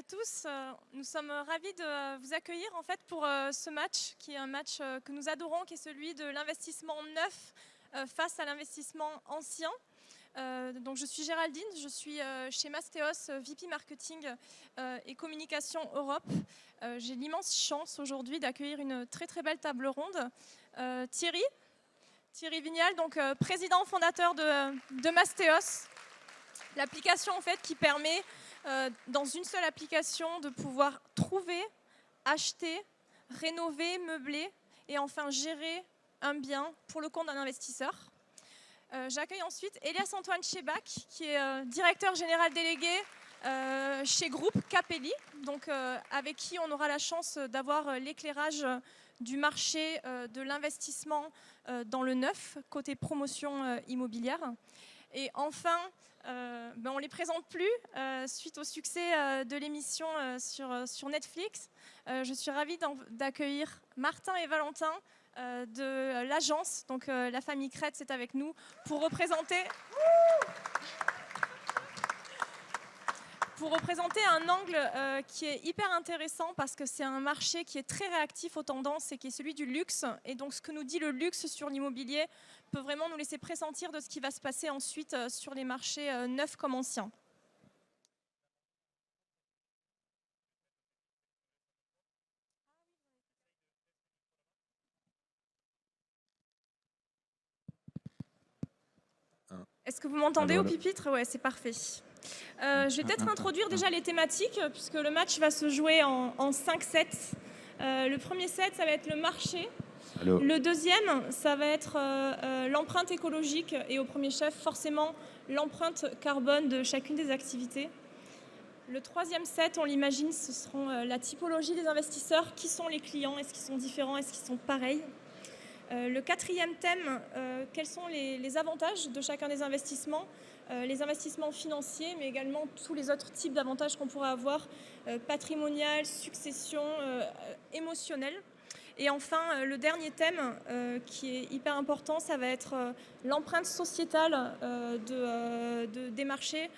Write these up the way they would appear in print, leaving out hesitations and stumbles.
tous, nous sommes ravis de vous accueillir en fait pour ce match qui est un match que nous adorons, qui est celui de l'investissement neuf face à l'investissement ancien. Donc je suis Géraldine, je suis chez Mastéos, VP Marketing et Communication Europe. J'ai l'immense chance aujourd'hui d'accueillir une très très belle table ronde. Thierry Vignal, donc président fondateur de Mastéos, l'application en fait qui permet dans une seule application de pouvoir trouver, acheter, rénover, meubler et enfin gérer un bien pour le compte d'un investisseur. J'accueille ensuite Elias Antoine Chebak, qui est directeur général délégué chez Groupe Capelli, donc avec qui on aura la chance d'avoir l'éclairage du marché de l'investissement dans le neuf, côté promotion immobilière. Et enfin, on ne les présente plus suite au succès de l'émission sur Netflix. Je suis ravie d'accueillir Martin et Valentin de l'agence, donc la famille Kretz est avec nous pour représenter un angle qui est hyper intéressant parce que c'est un marché qui est très réactif aux tendances et qui est celui du luxe. Et donc ce que nous dit le luxe sur l'immobilier peut vraiment nous laisser pressentir de ce qui va se passer ensuite sur les marchés neufs comme anciens. Est-ce que vous m'entendez au pupitre? Ouais, c'est parfait. Je vais peut-être introduire déjà les thématiques, puisque le match va se jouer en 5 sets. Le premier set, ça va être le marché. Allô. Le deuxième, ça va être l'empreinte écologique et au premier chef, forcément, l'empreinte carbone de chacune des activités. Le troisième set, on l'imagine, ce seront la typologie des investisseurs. Qui sont les clients? Est-ce qu'ils sont différents? Est-ce qu'ils sont pareils? Le quatrième thème, quels sont les avantages de chacun des investissements? Les investissements financiers, mais également tous les autres types d'avantages qu'on pourrait avoir, patrimonial, succession, émotionnel. Et enfin, le dernier thème qui est hyper important, ça va être l'empreinte sociétale des marchés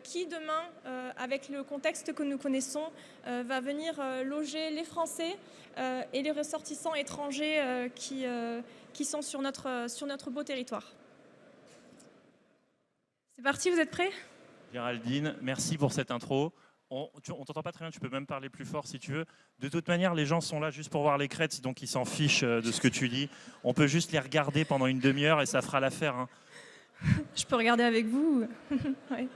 qui, demain, avec le contexte que nous connaissons, va venir loger les Français et les ressortissants étrangers qui sont sur notre beau territoire. C'est parti, vous êtes prêts? Géraldine, merci pour cette intro. On t'entend pas très bien, tu peux même parler plus fort si tu veux. De toute manière, les gens sont là juste pour voir les crêtes, donc ils s'en fichent de ce que tu dis. On peut juste les regarder pendant une demi-heure et ça fera l'affaire. Hein. Je peux regarder avec vous. Ouais.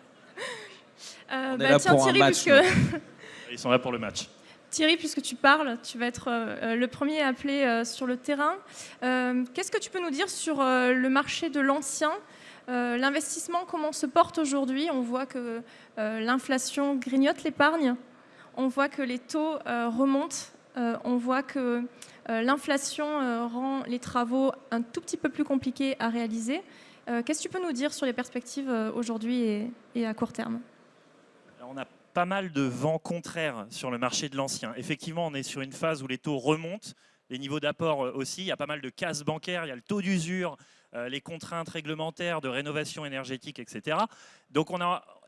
On est là tiens, pour Thierry, un match. Ils sont là pour le match. Thierry, puisque tu parles, tu vas être le premier appelé sur le terrain. Qu'est-ce que tu peux nous dire sur le marché de l'ancien? L'investissement, comment se porte aujourd'hui? On voit que l'inflation grignote l'épargne, on voit que les taux remontent, on voit que l'inflation rend les travaux un tout petit peu plus compliqués à réaliser. Qu'est-ce que tu peux nous dire sur les perspectives aujourd'hui et à court terme? Alors, on a pas mal de vents contraires sur le marché de l'ancien. Effectivement, on est sur une phase où les taux remontent, les niveaux d'apport aussi, il y a pas mal de cases bancaires, il y a le taux d'usure, les contraintes réglementaires de rénovation énergétique, etc. Donc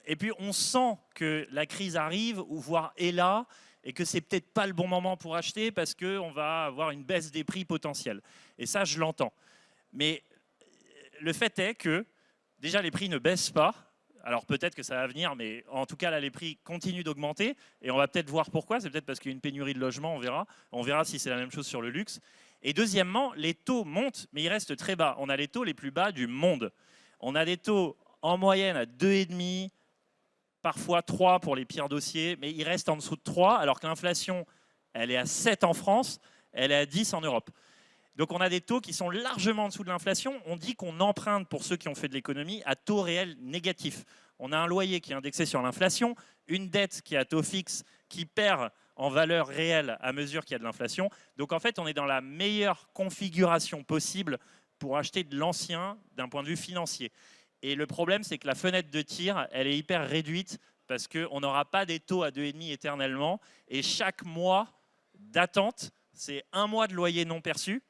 et puis on sent que la crise arrive, ou voire est là, et que c'est peut-être pas le bon moment pour acheter parce qu'on va avoir une baisse des prix potentielle. Et ça, je l'entends. Mais le fait est que déjà les prix ne baissent pas. Alors peut-être que ça va venir, mais en tout cas là les prix continuent d'augmenter et on va peut-être voir pourquoi. C'est peut-être parce qu'il y a une pénurie de logements, on verra. On verra si c'est la même chose sur le luxe. Et deuxièmement, les taux montent, mais ils restent très bas. On a les taux les plus bas du monde. On a des taux en moyenne à 2,5, parfois 3 pour les pires dossiers, mais ils restent en dessous de 3, alors que l'inflation, elle est à 7 en France, elle est à 10 en Europe. Donc on a des taux qui sont largement en dessous de l'inflation. On dit qu'on emprunte, pour ceux qui ont fait de l'économie, à taux réel négatif. On a un loyer qui est indexé sur l'inflation, une dette qui est à taux fixe, qui perd en valeur réelle à mesure qu'il y a de l'inflation. Donc en fait, on est dans la meilleure configuration possible pour acheter de l'ancien d'un point de vue financier. Et le problème, c'est que la fenêtre de tir, elle est hyper réduite parce qu'on n'aura pas des taux à 2,5 éternellement. Et chaque mois d'attente, c'est un mois de loyer non perçu.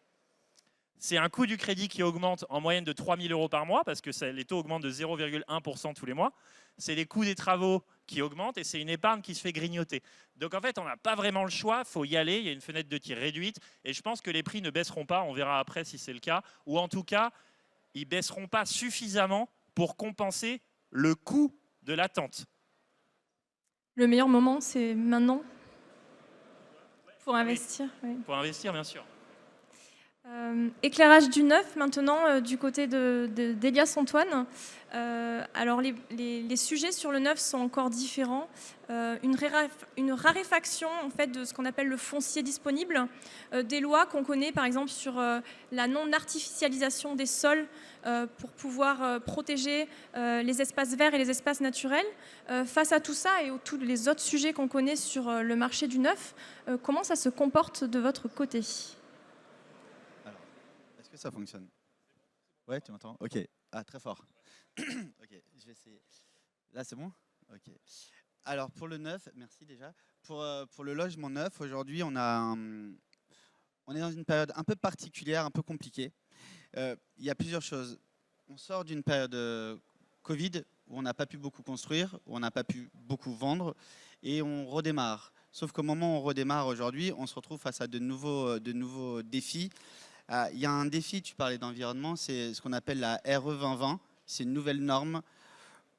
C'est un coût du crédit qui augmente en moyenne de 3 000 € par mois parce que les taux augmentent de 0,1% tous les mois. C'est les coûts des travaux qui augmente et c'est une épargne qui se fait grignoter. Donc en fait, on n'a pas vraiment le choix, il faut y aller, il y a une fenêtre de tir réduite et je pense que les prix ne baisseront pas, on verra après si c'est le cas, ou en tout cas, ils ne baisseront pas suffisamment pour compenser le coût de l'attente. Le meilleur moment, c'est maintenant pour investir. Oui. Pour investir, bien sûr. Éclairage du neuf maintenant du côté d'Elias Antoine. Alors les sujets sur le neuf sont encore différents. Une raréfaction en fait de ce qu'on appelle le foncier disponible, des lois qu'on connaît par exemple sur la non-artificialisation des sols pour pouvoir protéger les espaces verts et les espaces naturels. Face à tout ça et tous les autres sujets qu'on connaît sur le marché du neuf, comment ça se comporte de votre côté ? Est-ce que ça fonctionne? Ouais, tu m'entends? Ok. Ah, très fort. Ok, je vais essayer. Là, c'est bon? Ok. Alors, pour le neuf, merci déjà. Pour le logement neuf, aujourd'hui, on est dans une période un peu particulière, un peu compliquée. Il y a plusieurs choses. On sort d'une période Covid où on n'a pas pu beaucoup construire, où on n'a pas pu beaucoup vendre, et on redémarre. Sauf qu'au moment où on redémarre aujourd'hui, on se retrouve face à de nouveaux défis. Il y a un défi, tu parlais d'environnement, c'est ce qu'on appelle la RE 2020. C'est une nouvelle norme.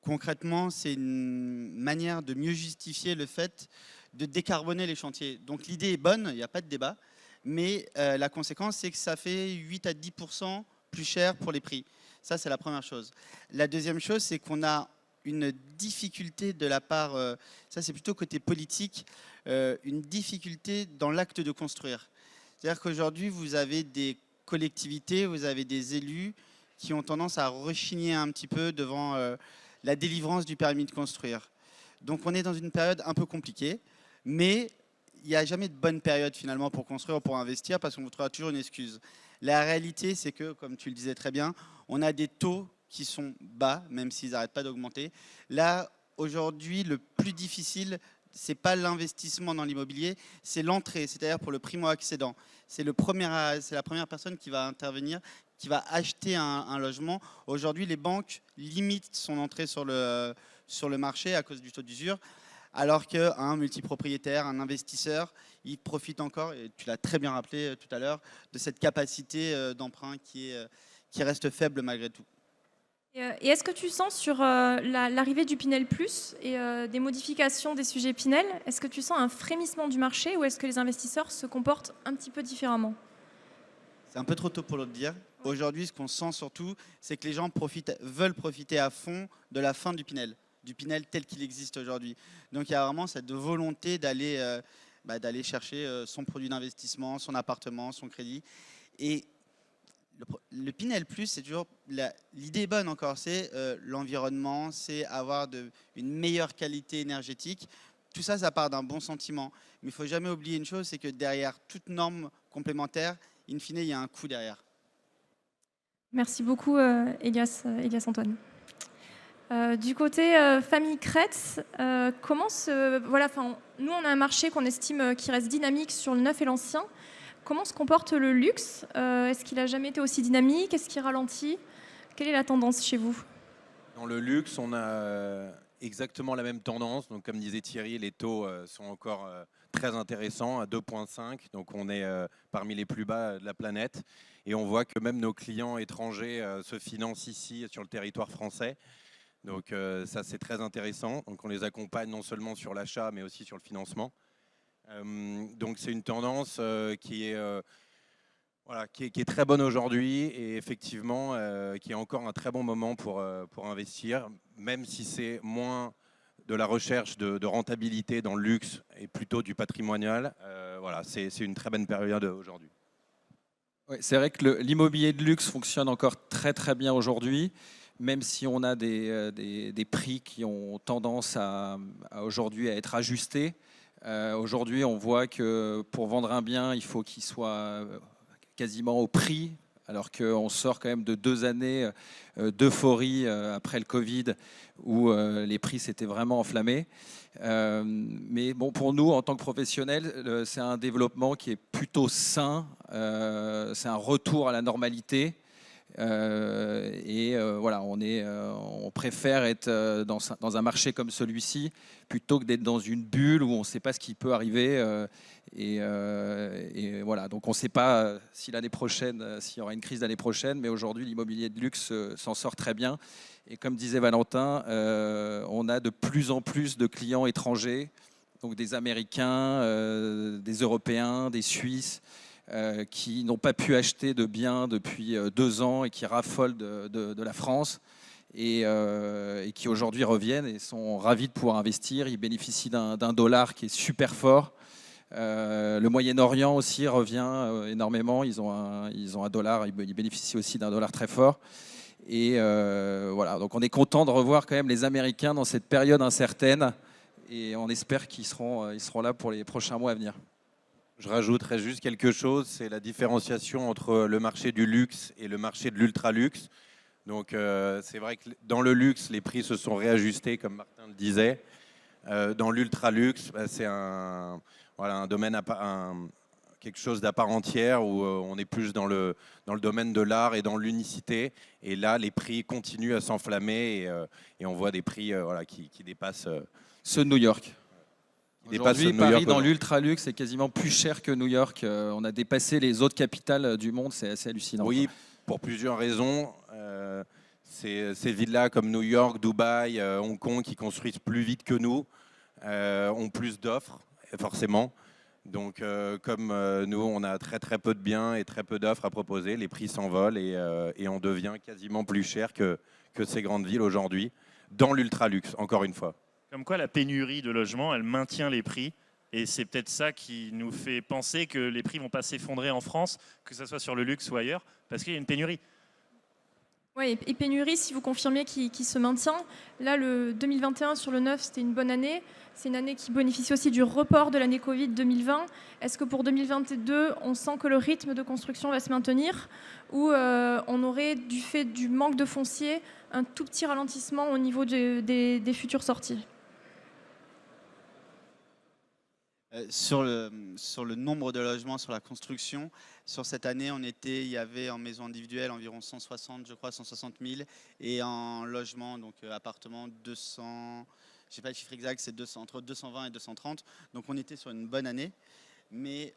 Concrètement, c'est une manière de mieux justifier le fait de décarboner les chantiers. Donc l'idée est bonne, il n'y a pas de débat, mais la conséquence, c'est que ça fait 8 à 10% plus cher pour les prix. Ça, c'est la première chose. La deuxième chose, c'est qu'on a une difficulté de la part, ça c'est plutôt côté politique, une difficulté dans l'acte de construire. C'est-à-dire qu'aujourd'hui, vous avez des collectivités, vous avez des élus qui ont tendance à rechigner un petit peu devant la délivrance du permis de construire. Donc on est dans une période un peu compliquée, mais il n'y a jamais de bonne période finalement pour construire ou pour investir parce qu'on vous trouvera toujours une excuse. La réalité, c'est que, comme tu le disais très bien, on a des taux qui sont bas, même s'ils n'arrêtent pas d'augmenter. Là, aujourd'hui, le plus difficile, c'est pas l'investissement dans l'immobilier, c'est l'entrée, c'est-à-dire pour le primo-accédant. C'est la première personne qui va intervenir, qui va acheter un logement. Aujourd'hui, les banques limitent son entrée sur le marché à cause du taux d'usure, alors qu'un multipropriétaire, un investisseur, il profite encore, et tu l'as très bien rappelé tout à l'heure, de cette capacité d'emprunt qui reste faible malgré tout. Et est-ce que tu sens sur l'arrivée du Pinel Plus et des modifications des sujets Pinel, est-ce que tu sens un frémissement du marché ou est-ce que les investisseurs se comportent un petit peu différemment? C'est un peu trop tôt pour le dire. Aujourd'hui, ce qu'on sent surtout, c'est que les gens veulent profiter à fond de la fin du Pinel tel qu'il existe aujourd'hui. Donc il y a vraiment cette volonté d'aller chercher son produit d'investissement, son appartement, son crédit. Et le Pinel Plus, c'est toujours l'idée est bonne encore, c'est l'environnement, c'est avoir une meilleure qualité énergétique. Tout ça, ça part d'un bon sentiment. Mais il ne faut jamais oublier une chose, c'est que derrière toute norme complémentaire, in fine, il y a un coût derrière. Merci beaucoup, Elias Antoine. Du côté famille Kretz, nous, on a un marché qu'on estime qui reste dynamique sur le neuf et l'ancien. Comment se comporte le luxe? Est-ce qu'il n'a jamais été aussi dynamique? Est-ce qu'il ralentit? Quelle est la tendance chez vous? Dans le luxe, on a exactement la même tendance. Donc, comme disait Thierry, les taux sont encore très intéressants, à 2,5. Donc, on est parmi les plus bas de la planète. Et on voit que même nos clients étrangers se financent ici, sur le territoire français. Donc, ça, c'est très intéressant. Donc, on les accompagne non seulement sur l'achat, mais aussi sur le financement. Donc c'est une tendance qui est très bonne aujourd'hui et effectivement qui est encore un très bon moment pour investir, même si c'est moins de la recherche de rentabilité dans le luxe et plutôt du patrimonial. C'est une très bonne période aujourd'hui. Oui, c'est vrai que l'immobilier de luxe fonctionne encore très très bien aujourd'hui, même si on a des prix qui ont tendance à aujourd'hui à être ajustés. Aujourd'hui, on voit que pour vendre un bien, il faut qu'il soit quasiment au prix, alors qu'on sort quand même de 2 années d'euphorie après le Covid, où les prix s'étaient vraiment enflammés. Mais bon, pour nous, en tant que professionnels, c'est un développement qui est plutôt sain, c'est un retour à la normalité. Voilà, on préfère être dans un marché comme celui-ci plutôt que d'être dans une bulle où on ne sait pas ce qui peut arriver. Voilà, donc on ne sait pas si l'année prochaine, s'il y aura une crise l'année prochaine, mais aujourd'hui l'immobilier de luxe s'en sort très bien. Et comme disait Valentin, on a de plus en plus de clients étrangers, donc des Américains, des Européens, des Suisses, qui n'ont pas pu acheter de biens depuis 2 ans et qui raffolent de la France et qui aujourd'hui reviennent et sont ravis de pouvoir investir. Ils bénéficient d'un dollar qui est super fort. Le Moyen-Orient aussi revient énormément. Ils ont un dollar, ils bénéficient aussi d'un dollar très fort. Et voilà, donc on est content de revoir quand même les Américains dans cette période incertaine et on espère qu'ils seront là pour les prochains mois à venir. Je rajouterais juste quelque chose, c'est la différenciation entre le marché du luxe et le marché de l'ultra-luxe. Donc c'est vrai que dans le luxe, les prix se sont réajustés, comme Martin le disait. Dans l'ultra-luxe, c'est un domaine, quelque chose d'à part entière où on est plus dans le domaine de l'art et dans l'unicité. Et là, les prix continuent à s'enflammer et on voit des prix qui dépassent ceux de New York. Aujourd'hui, New York, Paris, dans l'ultra-luxe, c'est quasiment plus cher que New York. On a dépassé les autres capitales du monde, c'est assez hallucinant. Oui, pour plusieurs raisons. Ces villes-là, comme New York, Dubaï, Hong Kong, qui construisent plus vite que nous, ont plus d'offres, forcément. Donc, comme nous, on a très très peu de biens et très peu d'offres à proposer, les prix s'envolent et on devient quasiment plus cher que ces grandes villes aujourd'hui, dans l'ultra-luxe, encore une fois. Comme quoi, la pénurie de logements, elle maintient les prix. Et c'est peut-être ça qui nous fait penser que les prix ne vont pas s'effondrer en France, que ce soit sur le luxe ou ailleurs, parce qu'il y a une pénurie. Oui, et pénurie, si vous confirmez, qui se maintient. Là, le 2021 sur le neuf, c'était une bonne année. C'est une année qui bénéficie aussi du report de l'année Covid 2020. Est-ce que pour 2022, on sent que le rythme de construction va se maintenir ou on aurait, du fait du manque de foncier, un tout petit ralentissement au niveau des futures sorties ? Sur le nombre de logements, sur la construction, sur cette année, il y avait en maison individuelle environ 160, je crois, 160 000, et en logement, donc appartement, 200, je ne sais pas le chiffre exact, c'est entre 220 et 230, donc on était sur une bonne année, mais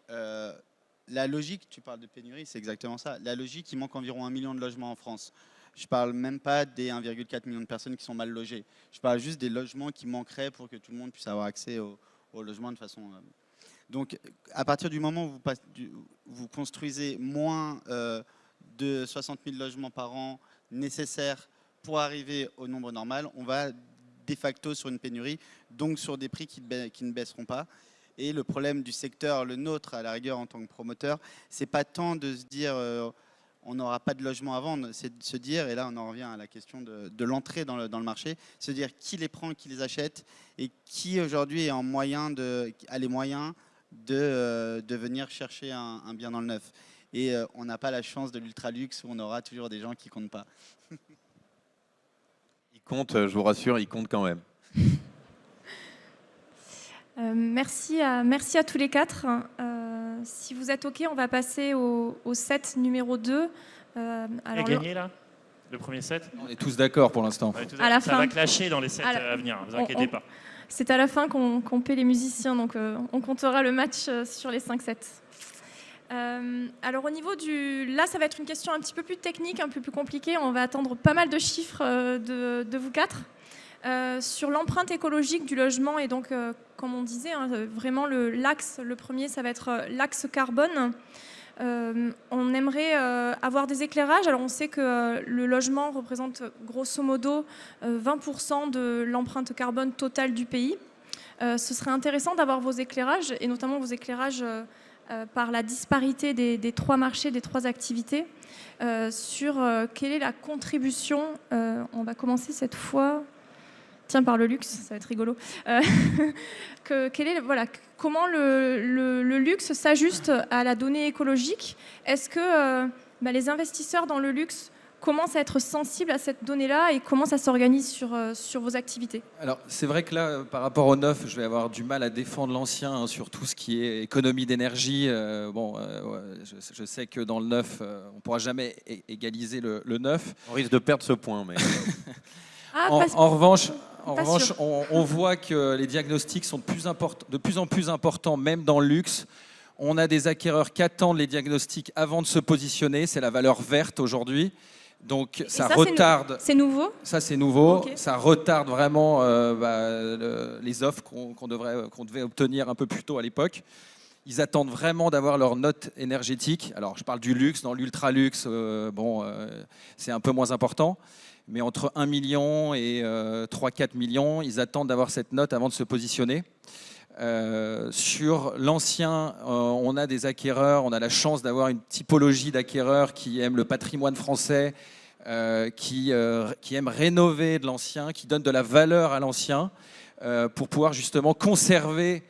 la logique, tu parles de pénurie, c'est exactement ça, la logique, il manque environ 1 million de logements en France. Je ne parle même pas des 1,4 million de personnes qui sont mal logées, je parle juste des logements qui manqueraient pour que tout le monde puisse avoir accès au logement de façon... Donc, à partir du moment où vous construisez moins de 60 000 logements par an nécessaires pour arriver au nombre normal, on va de facto sur une pénurie, donc sur des prix qui ne baisseront pas. Et le problème du secteur, le nôtre, à la rigueur, en tant que promoteur, c'est pas tant de se dire on n'aura pas de logement à vendre, c'est de se dire, et là on en revient à la question de l'entrée dans le marché, se dire qui les prend, qui les achète, et qui aujourd'hui a les moyens de venir chercher un bien dans le neuf. Et on n'a pas la chance de l'ultra-luxe où on aura toujours des gens qui ne comptent pas. Ils comptent, je vous rassure, ils comptent quand même. Merci à tous les quatre. Si vous êtes OK, on va passer au set numéro 2. Alors gagné là le premier set. On est tous d'accord pour l'instant. Ça va clasher dans les sets à venir, ne vous inquiétez pas. C'est à la fin qu'on paie les musiciens, donc on comptera le match sur les 5 sets. Alors au niveau là, ça va être une question un petit peu plus technique, un peu plus compliquée. On va attendre pas mal de chiffres de vous quatre. Sur l'empreinte écologique du logement, et donc, comme on disait, vraiment le premier, ça va être l'axe carbone. On aimerait avoir des éclairages. Alors on sait que le logement représente grosso modo 20% de l'empreinte carbone totale du pays. Ce serait intéressant d'avoir vos éclairages, et notamment vos éclairages par la disparité des 3 marchés, des 3 activités, sur quelle est la contribution. On va commencer cette fois... Tiens, par le luxe, ça va être rigolo. Comment le luxe s'ajuste à la donnée écologique ? Est-ce que les investisseurs dans le luxe commencent à être sensibles à cette donnée-là et comment ça s'organise sur vos activités? Alors, c'est vrai que là, par rapport au neuf, je vais avoir du mal à défendre l'ancien hein, sur tout ce qui est économie d'énergie. Je sais que dans le neuf, on ne pourra jamais égaliser le neuf. On risque de perdre ce point. Mais... En revanche, sûr. on voit que les diagnostics sont de plus en plus importants, même dans le luxe. On a des acquéreurs qui attendent les diagnostics avant de se positionner. C'est la valeur verte aujourd'hui. Donc ça retarde. C'est nouveau? Ça c'est nouveau. Okay. Ça retarde vraiment les offres qu'on devait obtenir un peu plus tôt à l'époque. Ils attendent vraiment d'avoir leur note énergétique. Alors je parle du luxe, dans l'ultra luxe, c'est un peu moins important. Mais entre 1 million et 3-4 millions, ils attendent d'avoir cette note avant de se positionner. Sur l'ancien, on a des acquéreurs, on a la chance d'avoir une typologie d'acquéreurs qui aiment le patrimoine français, qui aiment rénover de l'ancien, qui donnent de la valeur à l'ancien pour pouvoir justement conserver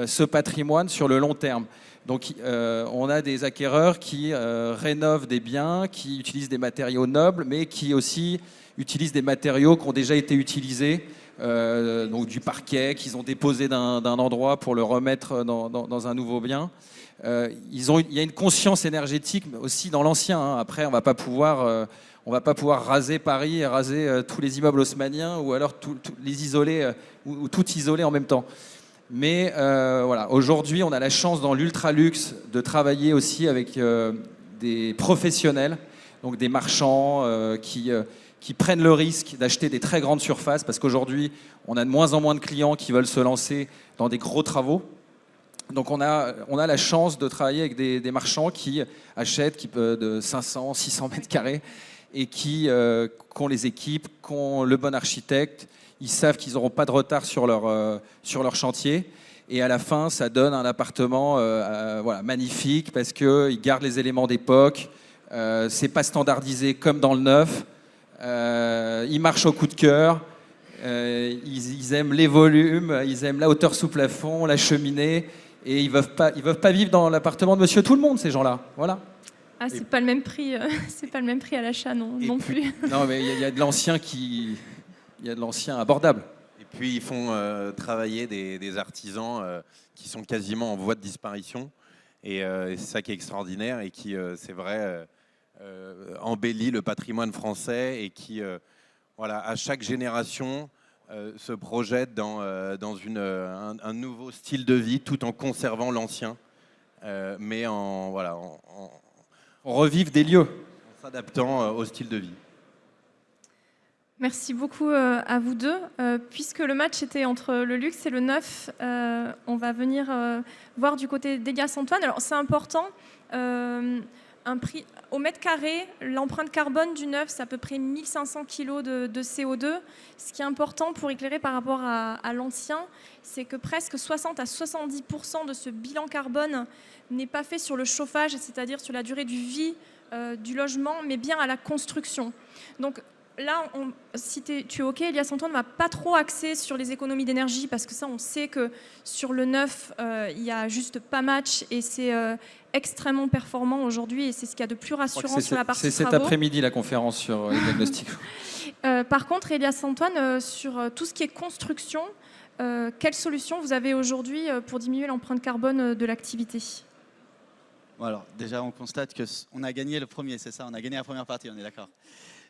ce patrimoine sur le long terme. Donc on a des acquéreurs qui rénovent des biens, qui utilisent des matériaux nobles, mais qui aussi utilisent des matériaux qui ont déjà été utilisés, donc du parquet qu'ils ont déposé d'un endroit pour le remettre dans un nouveau bien. Il y a une conscience énergétique aussi dans l'ancien. Hein. Après, on ne va pas pouvoir raser Paris et raser tous les immeubles haussmanniens ou alors les isoler ou tout isoler en même temps. Mais voilà, aujourd'hui, on a la chance dans l'ultra-luxe de travailler aussi avec des professionnels, donc des marchands qui prennent le risque d'acheter des très grandes surfaces, parce qu'aujourd'hui, on a de moins en moins de clients qui veulent se lancer dans des gros travaux. Donc on a la chance de travailler avec des marchands qui achètent de 500, 600 mètres carrés et qui ont les équipes, qui ont le bon architecte. Ils savent qu'ils n'auront pas de retard sur leur chantier. Et à la fin, ça donne un appartement magnifique parce qu'ils gardent les éléments d'époque. C'est pas standardisé comme dans le neuf. Ils marchent au coup de cœur. Ils aiment les volumes, ils aiment la hauteur sous plafond, la cheminée. Et ils ne veulent pas vivre dans l'appartement de Monsieur Tout-le-Monde, ces gens-là. Voilà. Ah, c'est pas le même prix. C'est pas le même prix à l'achat, non plus. Non, mais il y a de l'ancien abordable. Et puis ils font travailler des artisans qui sont quasiment en voie de disparition. Et c'est ça qui est extraordinaire et qui, c'est vrai, embellit le patrimoine français et qui, à chaque génération, se projette dans un nouveau style de vie tout en conservant l'ancien, mais on revive des lieux. En s'adaptant au style de vie. Merci beaucoup à vous deux. Puisque le match était entre le luxe et le neuf, on va venir voir du côté d'Elias Antoine. Alors c'est important, un prix au mètre carré, l'empreinte carbone du neuf, c'est à peu près 1500 kg de CO2. Ce qui est important pour éclairer par rapport à l'ancien, c'est que presque 60 à 70% de ce bilan carbone n'est pas fait sur le chauffage, c'est-à-dire sur la durée de vie du logement, mais bien à la construction. Donc là, si tu es OK, Elias Antoine ne va pas trop axer sur les économies d'énergie parce que ça, on sait que sur le neuf, il n'y a juste pas match et c'est extrêmement performant aujourd'hui et c'est ce qu'il y a de plus rassurant sur la partie travaux. C'est cet après-midi la conférence sur les diagnostics. Par contre, Elias Antoine, sur tout ce qui est construction, quelles solutions vous avez aujourd'hui pour diminuer l'empreinte carbone de l'activité ? Bon, alors, déjà, on constate qu'on a gagné le premier, c'est ça, on a gagné la première partie, on est d'accord.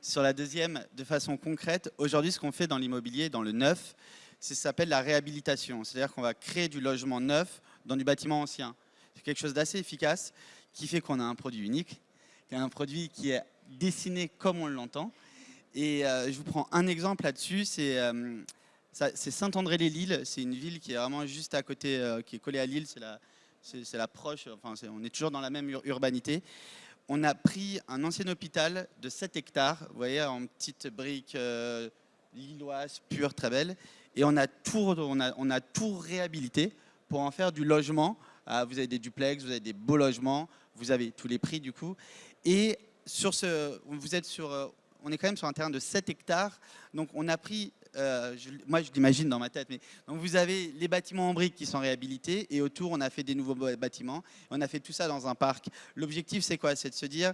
Sur la deuxième, de façon concrète, aujourd'hui, ce qu'on fait dans l'immobilier, dans le neuf, ça s'appelle la réhabilitation. C'est-à-dire qu'on va créer du logement neuf dans du bâtiment ancien. C'est quelque chose d'assez efficace qui fait qu'on a un produit unique, qui a un produit qui est dessiné comme on l'entend. Et je vous prends un exemple là-dessus, c'est Saint-André-les-Lilles. C'est une ville qui est vraiment juste à côté, qui est collée à Lille. C'est la proche, enfin, on est toujours dans la même urbanité. On a pris un ancien hôpital de 7 hectares, vous voyez, en petites briques lilloises, pures, très belles. Et on a tout réhabilité pour en faire du logement. Vous avez des duplex, vous avez des beaux logements, vous avez tous les prix du coup. Et on est quand même sur un terrain de 7 hectares. Donc on a pris, moi je l'imagine dans ma tête, mais donc vous avez les bâtiments en briques qui sont réhabilités et autour on a fait des nouveaux bâtiments. On a fait tout ça dans un parc. L'objectif c'est quoi? C'est de se dire,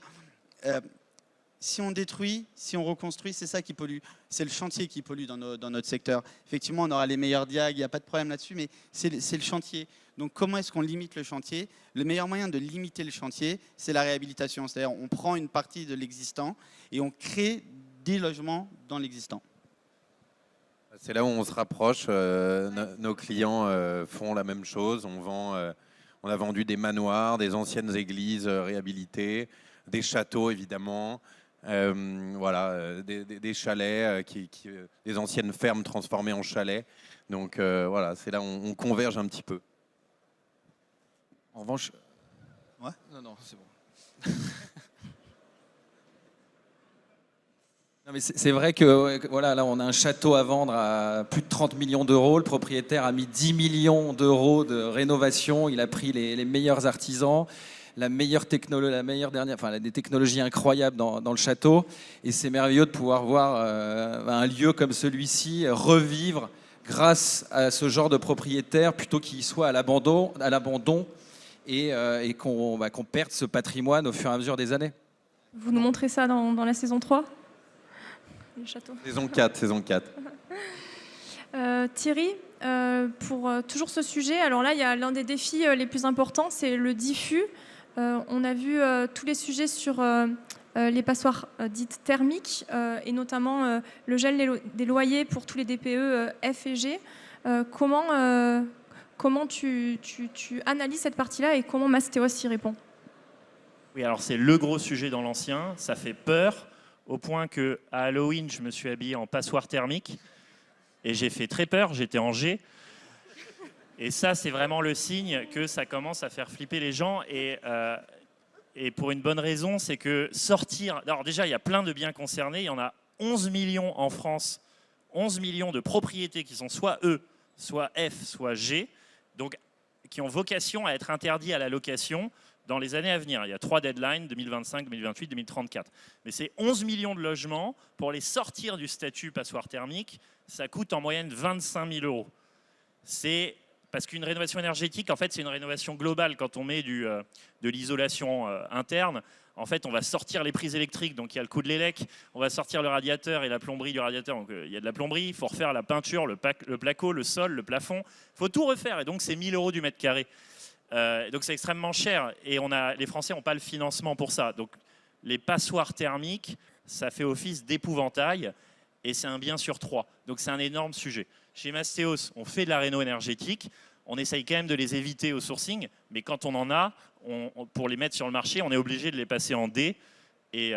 si on détruit, si on reconstruit, c'est ça qui pollue. C'est le chantier qui pollue dans notre secteur. Effectivement, on aura les meilleurs diags, il n'y a pas de problème là-dessus, mais c'est le chantier. Donc comment est-ce qu'on limite le chantier? Le meilleur moyen de limiter le chantier, c'est la réhabilitation. C'est-à-dire on prend une partie de l'existant et on crée des logements dans l'existant. C'est là où on se rapproche. Nos clients font la même chose. On a vendu des manoirs, des anciennes églises réhabilitées, des châteaux évidemment, voilà, des chalets, des anciennes fermes transformées en chalets. Donc voilà, c'est là où on converge un petit peu. En revanche, Ouais. non, c'est bon. Non, mais c'est vrai que voilà, là, on a un château à vendre à plus de 30 millions d'euros. Le propriétaire a mis 10 millions d'euros de rénovation. Il a pris les meilleurs artisans, la meilleure dernière, enfin, des technologies incroyables dans le château. Et c'est merveilleux de pouvoir voir un lieu comme celui-ci revivre grâce à ce genre de propriétaire, plutôt qu'il soit à l'abandon et qu'on perde ce patrimoine au fur et à mesure des années. Vous nous montrez ça dans la saison 3 ? Le château. Saison 4. Thierry, pour toujours ce sujet, alors là, il y a l'un des défis les plus importants, c'est le diffus. On a vu tous les sujets sur les passoires dites thermiques et notamment le gel des loyers pour tous les DPE F et G. Comment tu analyses cette partie-là et comment Mastéos y répond? Oui, alors c'est le gros sujet dans l'ancien. Ça fait peur au point qu'à Halloween, je me suis habillé en passoire thermique et j'ai fait très peur. J'étais en G. Et ça, c'est vraiment le signe que ça commence à faire flipper les gens. Et pour une bonne raison, c'est que sortir... Alors déjà, il y a plein de biens concernés. Il y en a 11 millions en France. 11 millions de propriétés qui sont soit E, soit F, soit G. Donc, qui ont vocation à être interdits à la location dans les années à venir. Il y a 3 deadlines, 2025, 2028, 2034. Mais ces 11 millions de logements, pour les sortir du statut passoire thermique, ça coûte en moyenne 25 000 euros. C'est parce qu'une rénovation énergétique, en fait, c'est une rénovation globale. Quand on met de l'isolation interne, en fait, on va sortir les prises électriques, donc il y a le coût de l'élec, on va sortir le radiateur et la plomberie du radiateur, donc il y a de la plomberie, il faut refaire la peinture, le placo, le sol, le plafond, il faut tout refaire, et donc c'est 1 000 euros du mètre carré. Donc c'est extrêmement cher, et les Français n'ont pas le financement pour ça. Donc les passoires thermiques, ça fait office d'épouvantail, et c'est un bien sur 3. Donc c'est un énorme sujet. Chez Mastéos, on fait de la réno énergétique, on essaye quand même de les éviter au sourcing, mais quand on en a, pour les mettre sur le marché, on est obligé de les passer en D, et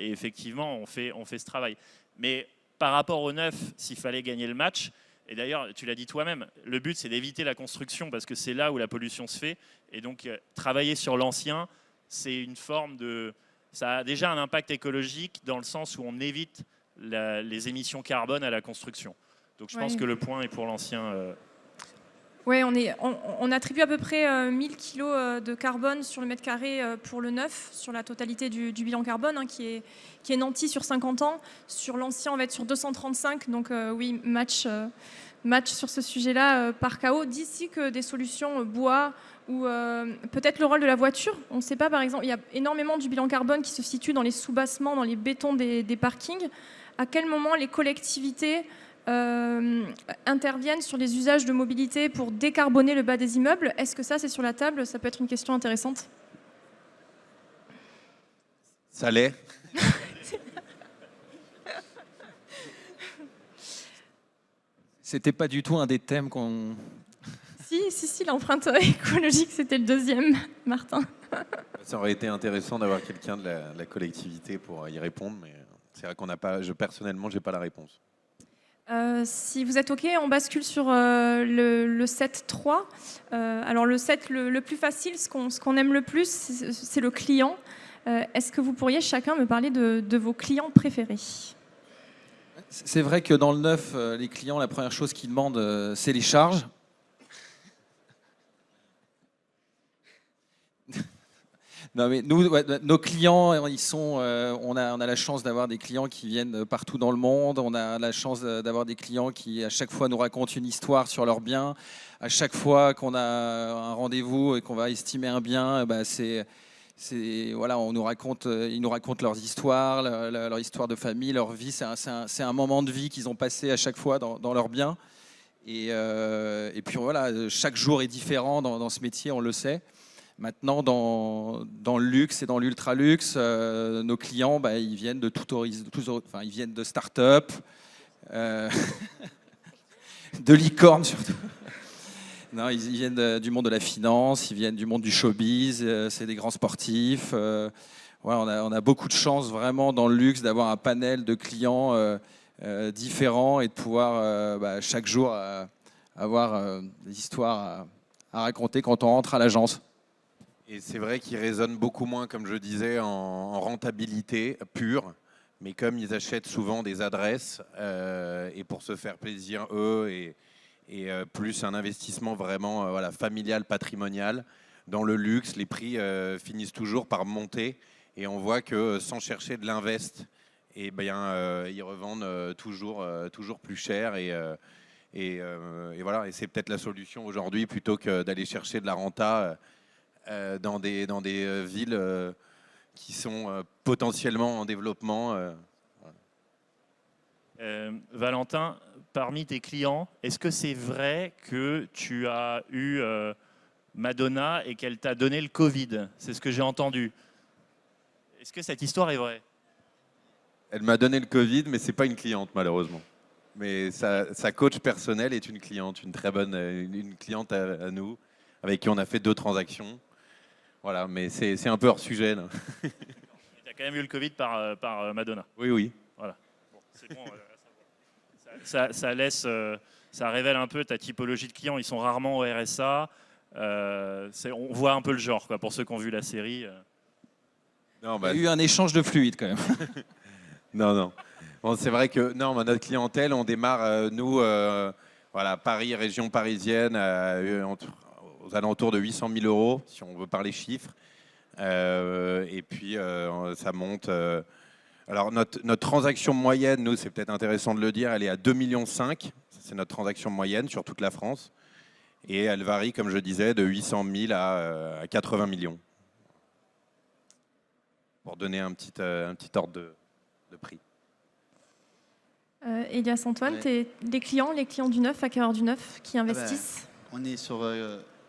effectivement, on fait ce travail. Mais par rapport au neuf, s'il fallait gagner le match, et d'ailleurs, tu l'as dit toi-même, le but, c'est d'éviter la construction, parce que c'est là où la pollution se fait, et donc travailler sur l'ancien, c'est une forme de... Ça a déjà un impact écologique, dans le sens où on évite les émissions carbone à la construction. Donc je pense que le point est pour l'ancien... Oui, on attribue à peu près 1000 kg de carbone sur le mètre carré pour le neuf, sur la totalité du bilan carbone, hein, qui est nanti sur 50 ans. Sur l'ancien, on va être sur 235. Donc oui, match sur ce sujet-là par KO. D'ici que des solutions bois ou peut-être le rôle de la voiture. On ne sait pas, par exemple, il y a énormément du bilan carbone qui se situe dans les soubassements, dans les bétons des parkings. À quel moment les collectivités interviennent sur les usages de mobilité pour décarboner le bas des immeubles? Est-ce que ça, c'est sur la table? Ça peut être une question intéressante. Ça l'est. C'était pas du tout un des thèmes qu'on... Si, l'empreinte écologique, c'était le deuxième, Martin. Ça aurait été intéressant d'avoir quelqu'un de la collectivité pour y répondre, mais c'est vrai qu'on n'a pas... Personnellement, j'ai pas la réponse. Si vous êtes OK, on bascule sur le 7-3. Alors le 7, le plus facile, ce qu'on aime le plus, c'est le client. Est-ce que vous pourriez chacun me parler de vos clients préférés? C'est vrai que dans le neuf, les clients, la première chose qu'ils demandent, c'est les charges. Non, mais nous, nos clients, ils sont, on a la chance d'avoir des clients qui viennent partout dans le monde. On a la chance d'avoir des clients qui, à chaque fois, nous racontent une histoire sur leurs biens. À chaque fois qu'on a un rendez-vous et qu'on va estimer un bien, c'est Voilà, ils nous racontent leurs histoires, leur histoire de famille, leur vie. C'est un moment de vie qu'ils ont passé à chaque fois dans leur bien. Et puis voilà, chaque jour est différent dans ce métier, on le sait. Maintenant, dans le luxe et dans l'ultra luxe, nos clients, ils viennent de ils viennent de start-up, de licorne surtout. Non, ils viennent du monde de la finance, ils viennent du monde du showbiz, c'est des grands sportifs. On a beaucoup de chance vraiment dans le luxe d'avoir un panel de clients différents et de pouvoir chaque jour avoir des histoires à raconter quand on rentre à l'agence. Et c'est vrai qu'ils raisonnent beaucoup moins, comme je disais, en rentabilité pure. Mais comme ils achètent souvent des adresses et pour se faire plaisir eux et plus un investissement vraiment familial, patrimonial. Dans le luxe, les prix finissent toujours par monter et on voit que sans chercher de l'invest, ils revendent toujours plus cher et voilà. Et c'est peut-être la solution aujourd'hui plutôt que d'aller chercher de la renta dans des villes qui sont potentiellement en développement. Valentin, parmi tes clients, est-ce que c'est vrai que tu as eu Madonna et qu'elle t'a donné le Covid? C'est ce que j'ai entendu. Est-ce que cette histoire est vraie? Elle m'a donné le Covid, mais c'est pas une cliente malheureusement. Mais sa coach personnelle est une cliente, une très bonne une cliente à nous, avec qui on a fait 2 transactions. Voilà, mais c'est un peu hors sujet. Tu as quand même eu le Covid par Madonna? Oui. Voilà. Bon, c'est bon. Ça révèle un peu ta typologie de clients. Ils sont rarement au RSA. On voit un peu le genre, quoi, pour ceux qui ont vu la série. Non, Il y a eu un échange de fluide quand même. Non. Bon, c'est vrai que notre clientèle, on démarre, Paris, région parisienne, aux alentours de 800 000 euros, si on veut parler chiffres. Et puis, ça monte. Alors, notre transaction moyenne, nous, c'est peut-être intéressant de le dire, elle est à 2,5 millions. C'est notre transaction moyenne sur toute la France. Et elle varie, comme je disais, de 800 000 à 80 millions. Pour donner un petit ordre de prix. Elias Antoine, les clients du neuf, acquéreurs du neuf qui investissent on est sur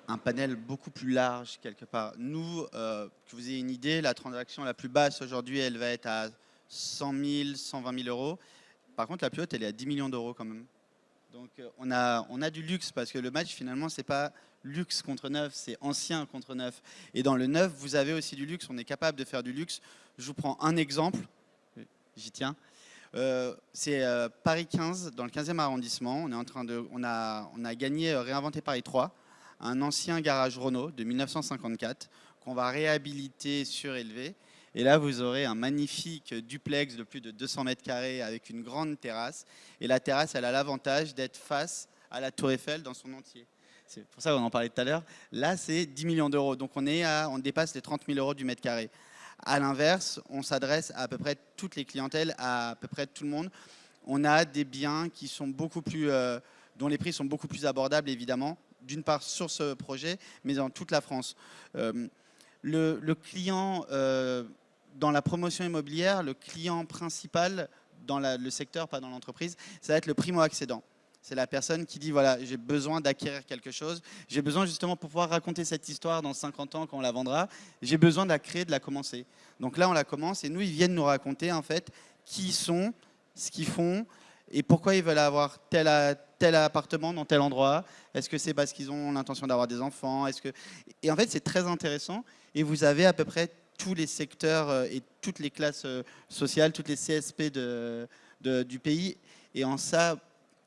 un panel beaucoup plus large quelque part. Nous, que vous ayez une idée, la transaction la plus basse aujourd'hui, elle va être à 100 000, 120 000 euros. Par contre, la plus haute, elle est à 10 millions d'euros quand même. Donc, on a du luxe parce que le match, finalement, c'est pas luxe contre neuf, c'est ancien contre neuf. Et dans le neuf, vous avez aussi du luxe. On est capable de faire du luxe. Je vous prends un exemple. J'y tiens. C'est Paris 15, dans le 15e arrondissement. On a gagné Réinventer Paris 3, un ancien garage Renault de 1954 qu'on va réhabiliter, surélever. Et là, vous aurez un magnifique duplex de plus de 200 mètres carrés avec une grande terrasse. Et la terrasse, elle a l'avantage d'être face à la Tour Eiffel dans son entier. C'est pour ça qu'on en parlait tout à l'heure. Là, c'est 10 millions d'euros. Donc, on dépasse les 30 000 euros du mètre carré. À l'inverse, on s'adresse à peu près toutes les clientèles, à peu près tout le monde. On a des biens qui sont beaucoup plus, dont les prix sont beaucoup plus abordables, évidemment. D'une part, sur ce projet, mais dans toute la France. Le client... dans la promotion immobilière, le client principal dans le secteur, pas dans l'entreprise, ça va être le primo-accédant. C'est la personne qui dit, voilà, j'ai besoin d'acquérir quelque chose. J'ai besoin justement pour pouvoir raconter cette histoire dans 50 ans quand on la vendra. J'ai besoin de la créer, de la commencer. Donc là, on la commence et nous, ils viennent nous raconter en fait qui ils sont, ce qu'ils font et pourquoi ils veulent avoir tel appartement dans tel endroit. Est-ce que c'est parce qu'ils ont l'intention d'avoir des enfants? Et en fait, c'est très intéressant. Et vous avez à peu près tous les secteurs et toutes les classes sociales, toutes les CSP du pays. Et en ça,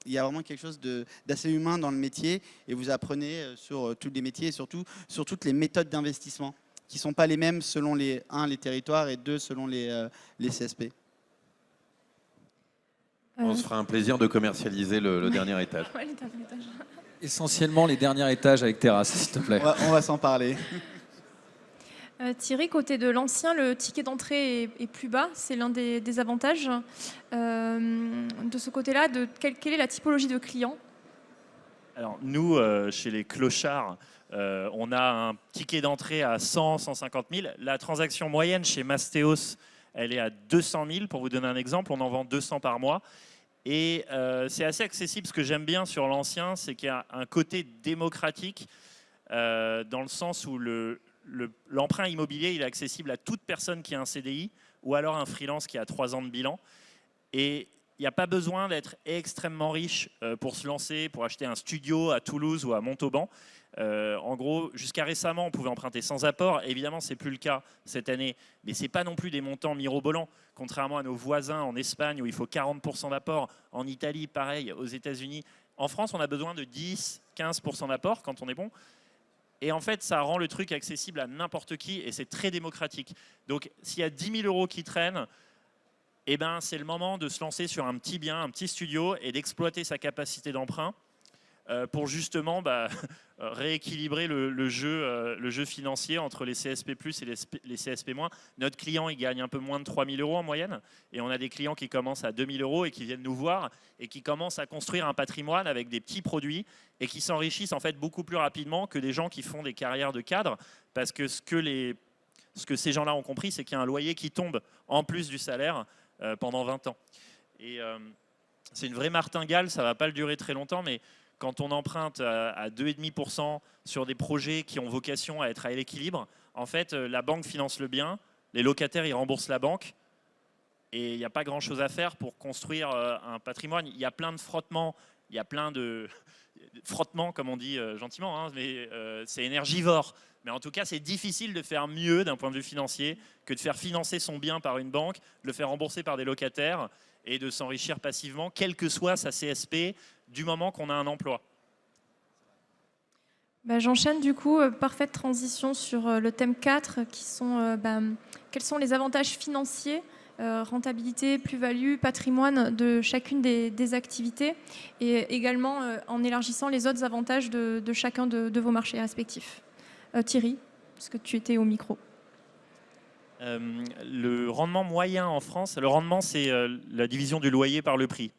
il y a vraiment quelque chose d'assez humain dans le métier. Et vous apprenez sur tous les métiers et surtout sur toutes les méthodes d'investissement qui ne sont pas les mêmes selon les territoires et 2 selon les CSP. On se fera un plaisir de commercialiser le dernier étage. Ouais, le dernier étage. Essentiellement les derniers étages avec terrasse, s'il te plaît. On va s'en parler. Thierry, côté de l'ancien, le ticket d'entrée est plus bas, c'est l'un des avantages. De ce côté-là, quelle est la typologie de clients? Alors nous, chez les clochards, on a un ticket d'entrée à 100, 150 000. La transaction moyenne chez Mastéos, elle est à 200 000. Pour vous donner un exemple, on en vend 200 par mois. Et c'est assez accessible. Ce que j'aime bien sur l'ancien, c'est qu'il y a un côté démocratique dans le sens où l'emprunt immobilier il est accessible à toute personne qui a un CDI ou alors un freelance qui a 3 ans de bilan. Et il n'y a pas besoin d'être extrêmement riche pour se lancer, pour acheter un studio à Toulouse ou à Montauban. En gros, jusqu'à récemment, on pouvait emprunter sans apport. Évidemment, ce n'est plus le cas cette année, mais ce n'est pas non plus des montants mirobolants, contrairement à nos voisins en Espagne où il faut 40% d'apport, en Italie, pareil, aux États-Unis. En France, on a besoin de 10-15% d'apport quand on est bon. Et en fait, ça rend le truc accessible à n'importe qui et c'est très démocratique. Donc, s'il y a 10 000 euros qui traînent, eh ben, c'est le moment de se lancer sur un petit bien, un petit studio et d'exploiter sa capacité d'emprunt pour justement rééquilibrer le jeu financier entre les CSP+, et les CSP-. Notre client, il gagne un peu moins de 3 000 euros en moyenne et on a des clients qui commencent à 2 000 euros et qui viennent nous voir et qui commencent à construire un patrimoine avec des petits produits et qui s'enrichissent en fait beaucoup plus rapidement que des gens qui font des carrières de cadre parce que ce que ces gens-là ont compris, c'est qu'il y a un loyer qui tombe en plus du salaire pendant 20 ans. Et c'est une vraie martingale, ça ne va pas le durer très longtemps, mais quand on emprunte à 2,5% sur des projets qui ont vocation à être à l'équilibre, en fait, la banque finance le bien, les locataires, ils remboursent la banque, et il n'y a pas grand-chose à faire pour construire un patrimoine. Il y a plein de frottements, il y a plein de frottements, comme on dit gentiment, hein, mais c'est énergivore. Mais en tout cas, c'est difficile de faire mieux d'un point de vue financier que de faire financer son bien par une banque, de le faire rembourser par des locataires et de s'enrichir passivement, quelle que soit sa CSP, du moment qu'on a un emploi. J'enchaîne du coup, parfaite transition sur le thème 4, qui sont quels sont les avantages financiers, rentabilité, plus-value, patrimoine de chacune des activités, et également en élargissant les autres avantages de chacun de vos marchés respectifs. Thierry, parce que tu étais au micro. Le rendement moyen en France, le rendement c'est la division du loyer par le prix.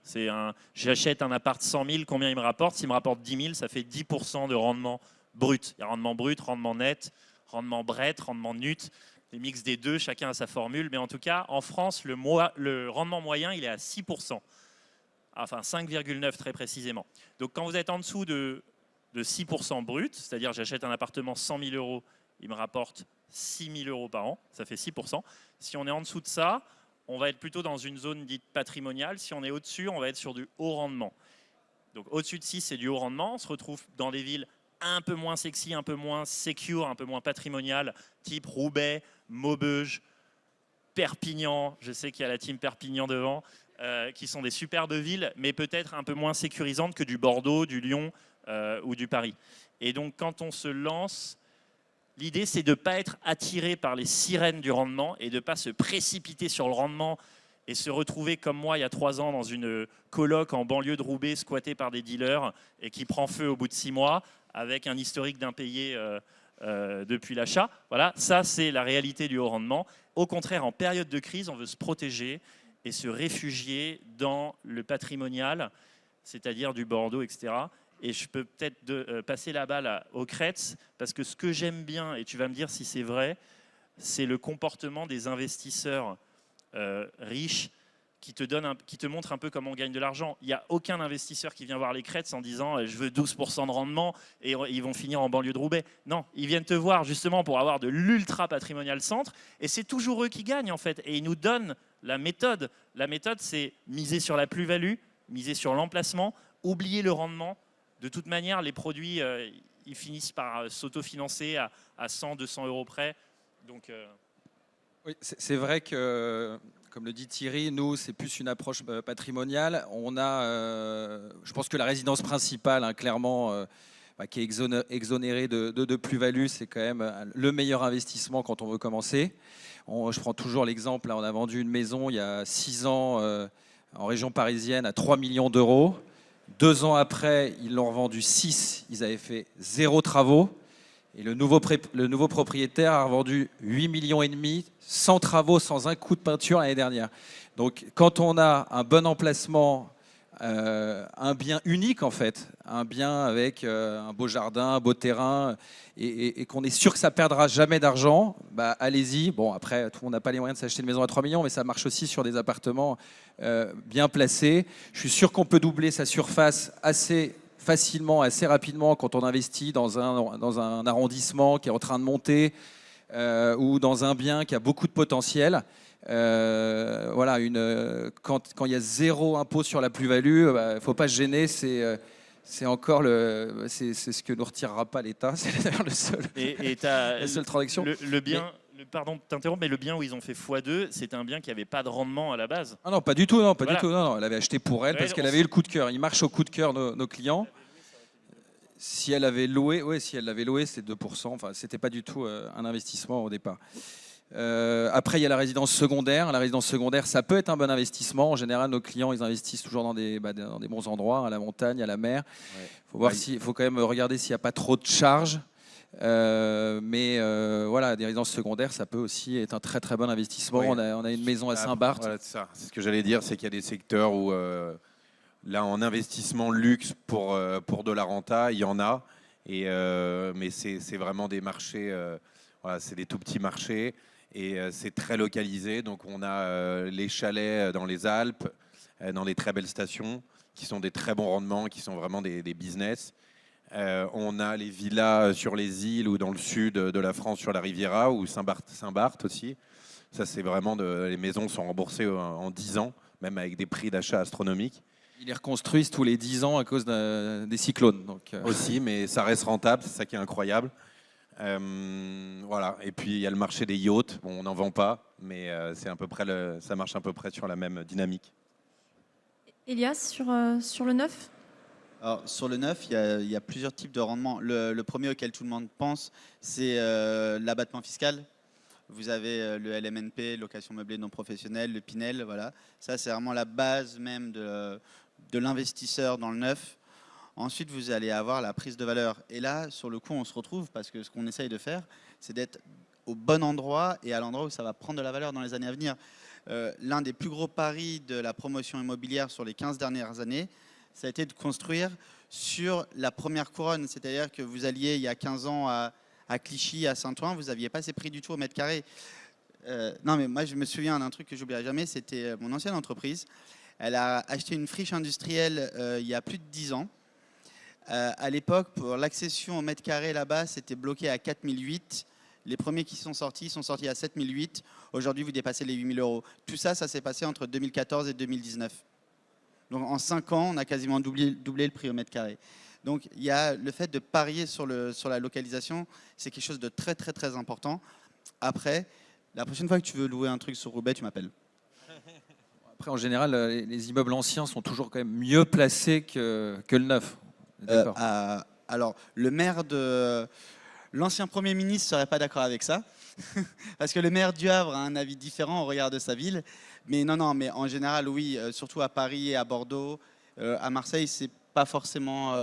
J'achète un appart 100 000, combien il me rapporte? S'il me rapporte 10 000, ça fait 10% de rendement brut. Il y a rendement brut, rendement net, rendement bret, rendement nut, les mix des deux, chacun a sa formule. Mais en tout cas, en France, le rendement moyen, il est à 6%. Enfin 5,9 très précisément. Donc quand vous êtes en dessous de 6% brut, c'est-à-dire j'achète un appartement 100 000 euros, il me rapporte 6 000 euros par an, ça fait 6%. Si on est en dessous de ça, on va être plutôt dans une zone dite patrimoniale. Si on est au-dessus, on va être sur du haut rendement. Donc au-dessus de 6, c'est du haut rendement. On se retrouve dans des villes un peu moins sexy, un peu moins secure, un peu moins patrimoniales, type Roubaix, Maubeuge, Perpignan. Je sais qu'il y a la team Perpignan devant, qui sont des superbes villes, mais peut-être un peu moins sécurisantes que du Bordeaux, du Lyon ou du Paris. Et donc quand on se lance, l'idée, c'est de ne pas être attiré par les sirènes du rendement et de ne pas se précipiter sur le rendement et se retrouver comme moi il y a 3 ans dans une coloc en banlieue de Roubaix squattée par des dealers et qui prend feu au bout de 6 mois avec un historique d'impayé depuis l'achat. Voilà, ça c'est la réalité du haut rendement. Au contraire, en période de crise, on veut se protéger et se réfugier dans le patrimonial, c'est-à-dire du Bordeaux, etc. Et je peux peut-être passer la balle au Kretz, parce que ce que j'aime bien, et tu vas me dire si c'est vrai, c'est le comportement des investisseurs riches qui te montrent un peu comment on gagne de l'argent. Il n'y a aucun investisseur qui vient voir les Kretz en disant « je veux 12% de rendement » et ils vont finir en banlieue de Roubaix. Non, ils viennent te voir justement pour avoir de l'ultra patrimonial centre, et c'est toujours eux qui gagnent en fait. Et ils nous donnent la méthode. La méthode, c'est miser sur la plus-value, miser sur l'emplacement, oublier le rendement. De toute manière, les produits, ils finissent par s'autofinancer à 100, 200 euros près. Donc, Oui, c'est vrai que, comme le dit Thierry, nous, c'est plus une approche patrimoniale. On a, je pense que la résidence principale, hein, clairement, qui est exonérée de plus-value, c'est quand même le meilleur investissement quand on veut commencer. Je prends toujours l'exemple, on a vendu une maison il y a 6 ans en région parisienne à 3 millions d'euros. 2 ans après, ils l'ont revendu 6, ils avaient fait 0 travaux. Et le nouveau propriétaire a revendu 8,5 millions, sans travaux, sans un coup de peinture l'année dernière. Donc quand on a un bon emplacement, un bien unique en fait, un bien avec un beau jardin, un beau terrain, et qu'on est sûr que ça perdra jamais d'argent, bah, allez-y. Bon, après, tout le monde n'a pas les moyens de s'acheter une maison à 3 millions, mais ça marche aussi sur des appartements bien placés. Je suis sûr qu'on peut doubler sa surface assez facilement, assez rapidement quand on investit dans un arrondissement qui est en train de monter ou dans un bien qui a beaucoup de potentiel. Voilà, quand il y a 0 impôt sur la plus-value, il ne faut pas se gêner, c'est encore c'est ce que ne retirera pas l'État, c'est d'ailleurs la seule transaction. Le bien, pardon de t'interrompre, mais le bien où ils ont fait x2, c'était un bien qui n'avait pas de rendement à la base. Ah non, pas du tout, non, pas Voilà. du tout. Non, elle avait acheté pour elle parce qu'elle avait eu le coup de cœur. Ils marchent au coup de cœur, nos clients. Si elle avait loué, oui, si elle l'avait loué, c'est 2%. Enfin, c'était pas du tout un investissement au départ. Après, il y a la résidence secondaire. La résidence secondaire, ça peut être un bon investissement. En général, nos clients, ils investissent toujours dans des bons endroits, à la montagne, à la mer. Il faut quand même regarder s'il n'y a pas trop de charges. Voilà, des résidences secondaires, ça peut aussi être un très très bon investissement. Oui. On a une maison à Saint-Barth. Voilà, c'est ce que j'allais dire, c'est qu'il y a des secteurs où, là, en investissement luxe pour de la renta, il y en a. Mais c'est vraiment des marchés, voilà, c'est des tout petits marchés. Et c'est très localisé. Donc on a les chalets dans les Alpes, dans des très belles stations, qui sont des très bons rendements, qui sont vraiment des business. On a les villas sur les îles ou dans le sud de la France, sur la Riviera, ou Saint-Barth aussi. Ça, c'est vraiment les maisons sont remboursées en 10 ans, même avec des prix d'achat astronomiques. Ils les reconstruisent tous les 10 ans à cause des cyclones. Donc, Aussi, mais ça reste rentable, c'est ça qui est incroyable. Voilà. Et puis il y a le marché des yachts. Bon, on n'en vend pas, mais c'est à peu près ça marche à peu près sur la même dynamique. Elias, sur le neuf? Alors, sur le neuf, il y a plusieurs types de rendements. Le premier auquel tout le monde pense, c'est l'abattement fiscal. Vous avez le LMNP, location meublée non professionnelle, le Pinel, voilà. Ça, c'est vraiment la base même de l'investisseur dans le neuf. Ensuite, vous allez avoir la prise de valeur. Et là, sur le coup, on se retrouve parce que ce qu'on essaye de faire, c'est d'être au bon endroit et à l'endroit où ça va prendre de la valeur dans les années à venir. L'un des plus gros paris de la promotion immobilière sur les 15 dernières années, ça a été de construire sur la première couronne. C'est-à-dire que vous alliez, il y a 15 ans, à Clichy, à Saint-Ouen, vous n'aviez pas ces prix du tout au mètre carré. Non, mais moi, je me souviens d'un truc que j'oublierai jamais, c'était mon ancienne entreprise. Elle a acheté une friche industrielle il y a plus de 10 ans. À l'époque, pour l'accession au mètre carré là-bas, c'était bloqué à 4008. Les premiers qui sont sortis à 7008. Aujourd'hui, vous dépassez les 8000 euros. Tout ça, ça s'est passé entre 2014 et 2019. Donc en 5 ans, on a quasiment doublé le prix au mètre carré. Donc il y a le fait de parier sur la localisation, c'est quelque chose de très très très important. Après, la prochaine fois que tu veux louer un truc sur Roubaix, tu m'appelles. Après, en général, les immeubles anciens sont toujours quand même mieux placés que le neuf. Alors, le maire de l'ancien Premier ministre ne serait pas d'accord avec ça, parce que le maire du Havre a un avis différent au regard de sa ville. Mais non, mais en général, oui, surtout à Paris et à Bordeaux, à Marseille, c'est pas forcément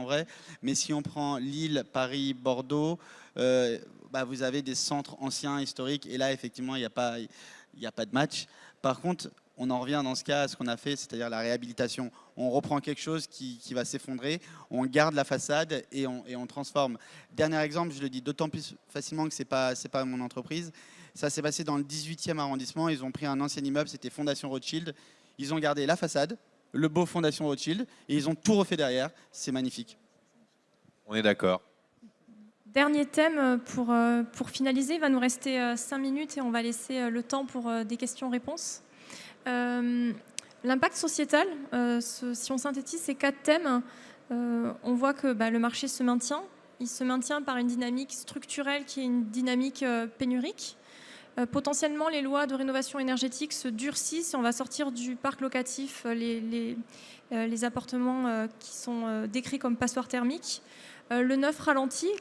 vrai. Mais si on prend Lille, Paris, Bordeaux, vous avez des centres anciens, historiques, et là, effectivement, il n'y a pas de match. Par contre, on en revient dans ce cas à ce qu'on a fait, c'est-à-dire la réhabilitation. On reprend quelque chose qui va s'effondrer, on garde la façade et on transforme. Dernier exemple, je le dis d'autant plus facilement que c'est pas mon entreprise. Ça s'est passé dans le 18e arrondissement. Ils ont pris un ancien immeuble, c'était Fondation Rothschild. Ils ont gardé la façade, le beau Fondation Rothschild, et ils ont tout refait derrière. C'est magnifique. On est d'accord. Dernier thème pour finaliser. Il va nous rester 5 minutes et on va laisser le temps pour des questions-réponses. L'impact sociétal, si on synthétise ces 4 thèmes, on voit que le marché se maintient. Il se maintient par une dynamique structurelle qui est une dynamique pénurique. Potentiellement, les lois de rénovation énergétique se durcissent et on va sortir du parc locatif les appartements qui sont décrits comme passoires thermiques. Le neuf ralentit.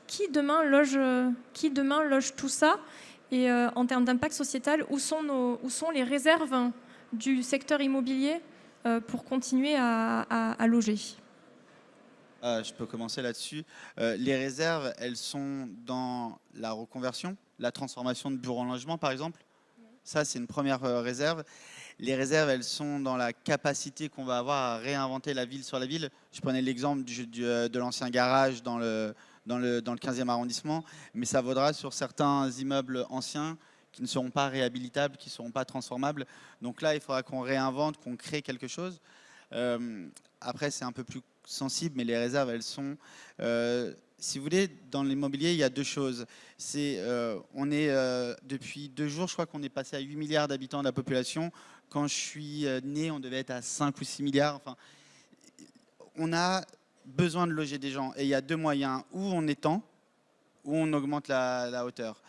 Qui demain loge tout ça? Et en termes d'impact sociétal, où sont les réserves du secteur immobilier pour continuer à loger? Je peux commencer là-dessus. Les réserves, elles sont dans la reconversion, la transformation de bureaux en logement, par exemple. Ça, c'est une première réserve. Les réserves, elles sont dans la capacité qu'on va avoir à réinventer la ville sur la ville. Je prenais l'exemple de l'ancien garage dans le 15e arrondissement, mais ça vaudra sur certains immeubles anciens qui ne seront pas réhabilitables, qui ne seront pas transformables. Donc là, il faudra qu'on réinvente, qu'on crée quelque chose. Après, c'est un peu plus sensible, mais les réserves, elles sont... si vous voulez, dans l'immobilier, il y a deux choses. Depuis 2 jours, je crois qu'on est passé à 8 milliards d'habitants de la population. Quand je suis né, on devait être à 5 ou 6 milliards. Enfin, on a besoin de loger des gens. Et il y a 2 moyens. Ou on étend, ou on augmente la hauteur.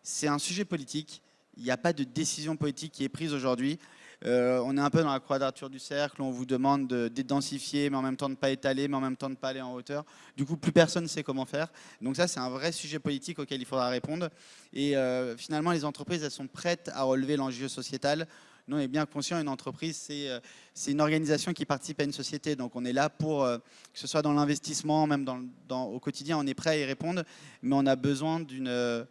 C'est un sujet politique. Il n'y a pas de décision politique qui est prise aujourd'hui. On est un peu dans la quadrature du cercle. On vous demande de densifier, mais en même temps de ne pas étaler, mais en même temps de ne pas aller en hauteur. Du coup, plus personne ne sait comment faire. Donc ça, c'est un vrai sujet politique auquel il faudra répondre. Et finalement, les entreprises, elles sont prêtes à relever l'enjeu sociétal. Nous, on est bien conscients, une entreprise, c'est une organisation qui participe à une société. Donc on est là pour, que ce soit dans l'investissement, même au quotidien, on est prêt à y répondre. Mais on a besoin d'une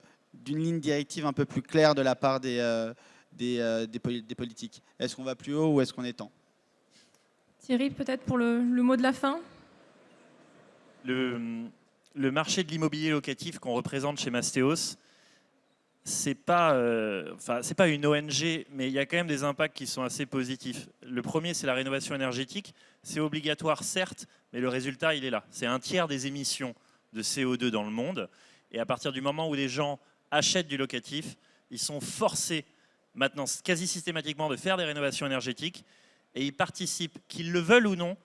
ligne directive un peu plus claire de la part des politiques. Est-ce qu'on va plus haut ou est-ce qu'on étend? Thierry, peut-être pour le mot de la fin. Le marché de l'immobilier locatif qu'on représente chez Mastéos, c'est pas une ONG, mais il y a quand même des impacts qui sont assez positifs. Le premier, c'est la rénovation énergétique. C'est obligatoire, certes, mais le résultat, il est là. C'est 1/3 des émissions de CO2 dans le monde. Et à partir du moment où les gens achètent du locatif, ils sont forcés maintenant quasi systématiquement de faire des rénovations énergétiques et ils participent, qu'ils le veulent ou non,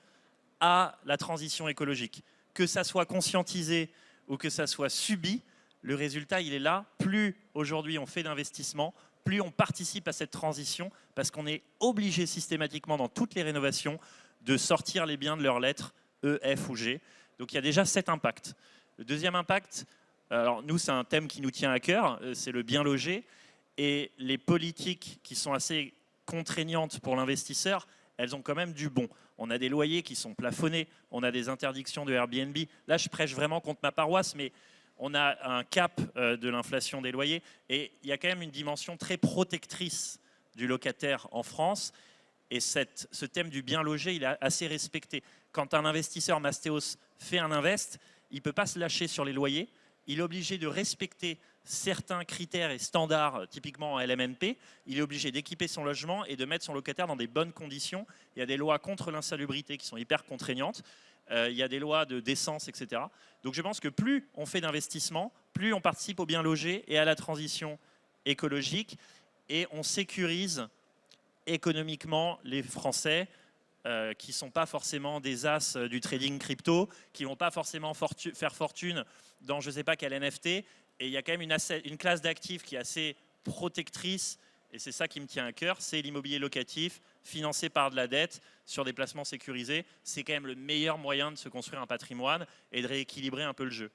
à la transition écologique. Que ça soit conscientisé ou que ça soit subi, le résultat, il est là. Plus aujourd'hui on fait d'investissements, plus on participe à cette transition parce qu'on est obligé systématiquement dans toutes les rénovations de sortir les biens de leurs lettres E, F ou G. Donc il y a déjà cet impact. Le deuxième impact, alors nous c'est un thème qui nous tient à cœur, c'est le bien logé. Et les politiques qui sont assez contraignantes pour l'investisseur, elles ont quand même du bon. On a des loyers qui sont plafonnés, on a des interdictions de Airbnb. Là, je prêche vraiment contre ma paroisse, mais on a un cap de l'inflation des loyers. Et il y a quand même une dimension très protectrice du locataire en France. Et ce thème du bien logé, il est assez respecté. Quand un investisseur Mastéos fait un invest, il ne peut pas se lâcher sur les loyers. Il est obligé de respecter certains critères et standards, typiquement en LMNP. Il est obligé d'équiper son logement et de mettre son locataire dans des bonnes conditions. Il y a des lois contre l'insalubrité qui sont hyper contraignantes. Il y a des lois de décence, etc. Donc je pense que plus on fait d'investissements, plus on participe au bien logé et à la transition écologique. Et on sécurise économiquement les Français qui ne sont pas forcément des as du trading crypto, qui ne vont pas forcément faire fortune dans je ne sais pas quel NFT. Et il y a quand même une classe d'actifs qui est assez protectrice, et c'est ça qui me tient à cœur, c'est l'immobilier locatif, financé par de la dette, sur des placements sécurisés. C'est quand même le meilleur moyen de se construire un patrimoine et de rééquilibrer un peu le jeu.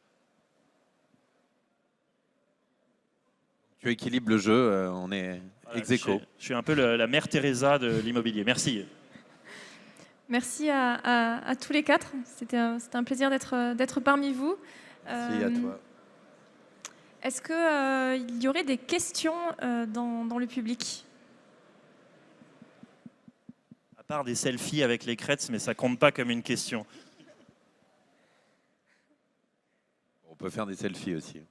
Tu équilibres le jeu, on est ex aequo. Je suis un peu la mère Teresa de l'immobilier. Merci. Merci à tous les 4. C'était un plaisir d'être parmi vous. Merci à toi. Est-ce qu'il y aurait des questions dans le public? À part des selfies avec les crêtes, mais ça compte pas comme une question. On peut faire des selfies aussi.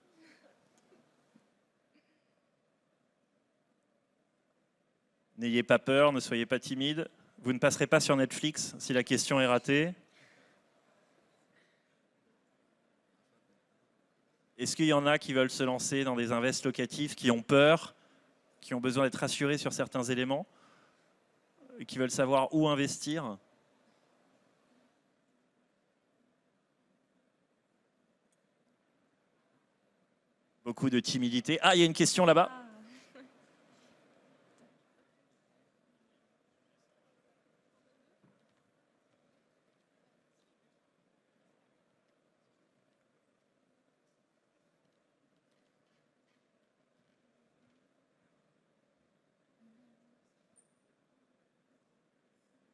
N'ayez pas peur, ne soyez pas timide. Vous ne passerez pas sur Netflix si la question est ratée. Est-ce qu'il y en a qui veulent se lancer dans des invests locatifs, qui ont peur, qui ont besoin d'être rassurés sur certains éléments, qui veulent savoir où investir? Beaucoup de timidité. Ah, il y a une question là-bas.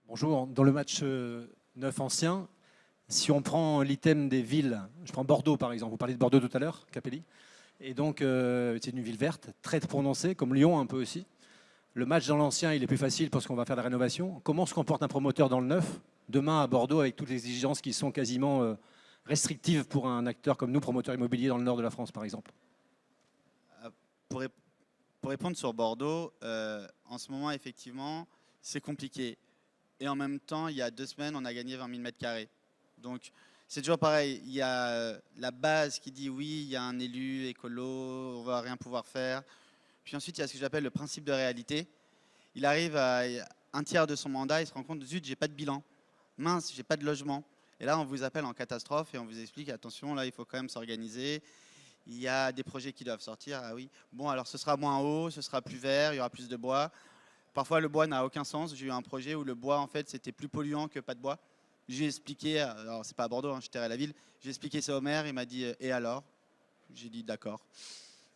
Bonjour, dans le match 9 ancien, si on prend l'item des villes, je prends Bordeaux par exemple, vous parliez de Bordeaux tout à l'heure, Capelli, et donc c'est une ville verte, très prononcée, comme Lyon un peu aussi. Le match dans l'ancien, il est plus facile parce qu'on va faire la rénovation. Comment se comporte un promoteur dans le neuf, demain à Bordeaux, avec toutes les exigences qui sont quasiment restrictives pour un acteur comme nous, promoteur immobilier dans le nord de la France, par exemple? Pour, ré- pour répondre sur Bordeaux, en ce moment, effectivement, c'est compliqué. Et en même temps, il y a 2 semaines, on a gagné 20 000 mètres carrés. Donc, c'est toujours pareil. Il y a la base qui dit oui, il y a un élu écolo, on va rien pouvoir faire. Puis ensuite, il y a ce que j'appelle le principe de réalité. Il arrive à un tiers de son mandat, il se rend compte, zut, j'ai pas de bilan. Mince, j'ai pas de logement. Et là, on vous appelle en catastrophe et on vous explique, attention, là, il faut quand même s'organiser. Il y a des projets qui doivent sortir. Ah oui, bon, alors ce sera moins haut, ce sera plus vert, il y aura plus de bois. Parfois, le bois n'a aucun sens. J'ai eu un projet où le bois, en fait, c'était plus polluant que pas de bois. J'ai expliqué, alors c'est pas à Bordeaux, hein, j'étais à la ville, j'ai expliqué ça au maire, il m'a dit, et alors? J'ai dit, d'accord.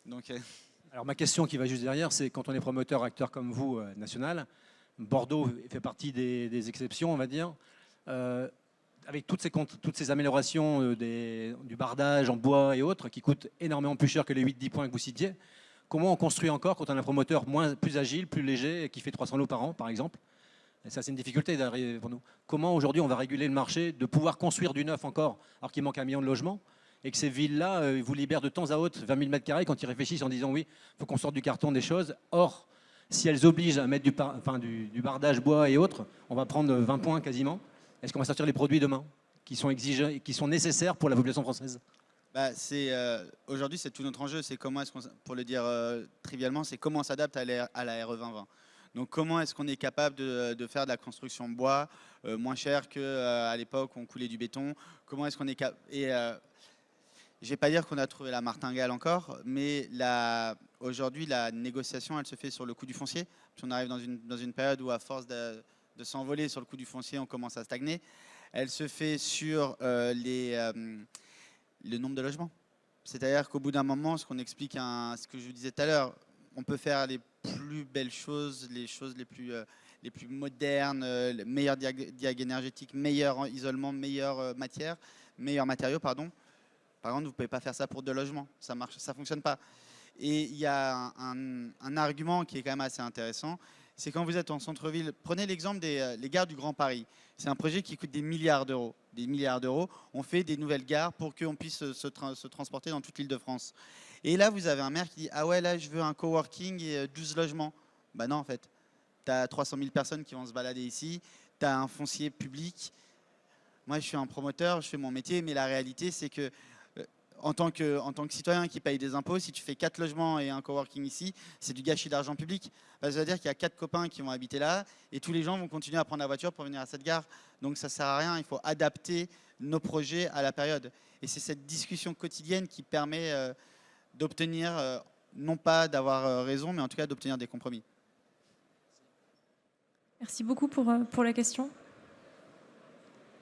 Donc, Alors ma question qui va juste derrière, c'est quand on est promoteur, acteur comme vous, national, Bordeaux fait partie des exceptions, on va dire. Euh, avec toutes ces améliorations du bardage en bois et autres, qui coûtent énormément plus cher que les 8-10 points que vous citiez, comment on construit encore quand on a un promoteur plus agile, plus léger, et qui fait 300 lots par an, par exemple? Et ça, c'est une difficulté d'arriver pour nous. Comment aujourd'hui on va réguler le marché de pouvoir construire du neuf encore, alors qu'il manque 1 million de logements, et que ces villes-là vous libèrent de temps à autre 20 000 mètres carrés quand ils réfléchissent en disant oui, il faut qu'on sorte du carton des choses. Or, si elles obligent à mettre du bardage bois et autres, on va prendre 20 points quasiment. Est-ce qu'on va sortir les produits demain qui sont exigeants, qui sont nécessaires pour la population française? bah, aujourd'hui, c'est tout notre enjeu. C'est comment est-ce qu'on, pour le dire trivialement, c'est comment on s'adapte à la RE 2020. Donc, comment est-ce qu'on est capable de faire de la construction bois moins cher qu'à l'époque où on coulait du béton? Comment est-ce qu'on est capable? Et je ne vais pas dire qu'on a trouvé la martingale encore, mais aujourd'hui, la négociation, elle se fait sur le coût du foncier. Puis on arrive dans une période où, à force de s'envoler sur le coût du foncier, on commence à stagner. Elle se fait sur le nombre de logements. C'est-à-dire qu'au bout d'un moment, ce qu'on explique, ce que je vous disais tout à l'heure, on peut faire les plus belles choses, les choses les plus modernes, meilleur diag énergétique, meilleur isolement, meilleure matière, meilleurs matériaux, pardon. Par contre, vous ne pouvez pas faire ça pour 2 logements. Ça marche, ça fonctionne pas. Et il y a un argument qui est quand même assez intéressant, c'est quand vous êtes en centre-ville, prenez l'exemple des les gares du Grand Paris. C'est un projet qui coûte des milliards d'euros. Des milliards d'euros. On fait des nouvelles gares pour qu'on puisse se transporter dans toute l'Île-de-France. Et là, vous avez un maire qui dit, ah ouais, là, je veux un coworking et 12 logements. Bah non, en fait. Tu as 300 000 personnes qui vont se balader ici. Tu as un foncier public. Moi, je suis un promoteur, je fais mon métier, mais la réalité, c'est que en tant que citoyen qui paye des impôts, si tu fais 4 logements et un coworking ici, c'est du gâchis d'argent public. Ça veut dire qu'il y a 4 copains qui vont habiter là et tous les gens vont continuer à prendre la voiture pour venir à cette gare. Donc ça ne sert à rien, il faut adapter nos projets à la période. Et c'est cette discussion quotidienne qui permet d'obtenir, non pas d'avoir raison, mais en tout cas d'obtenir des compromis. Merci beaucoup pour la question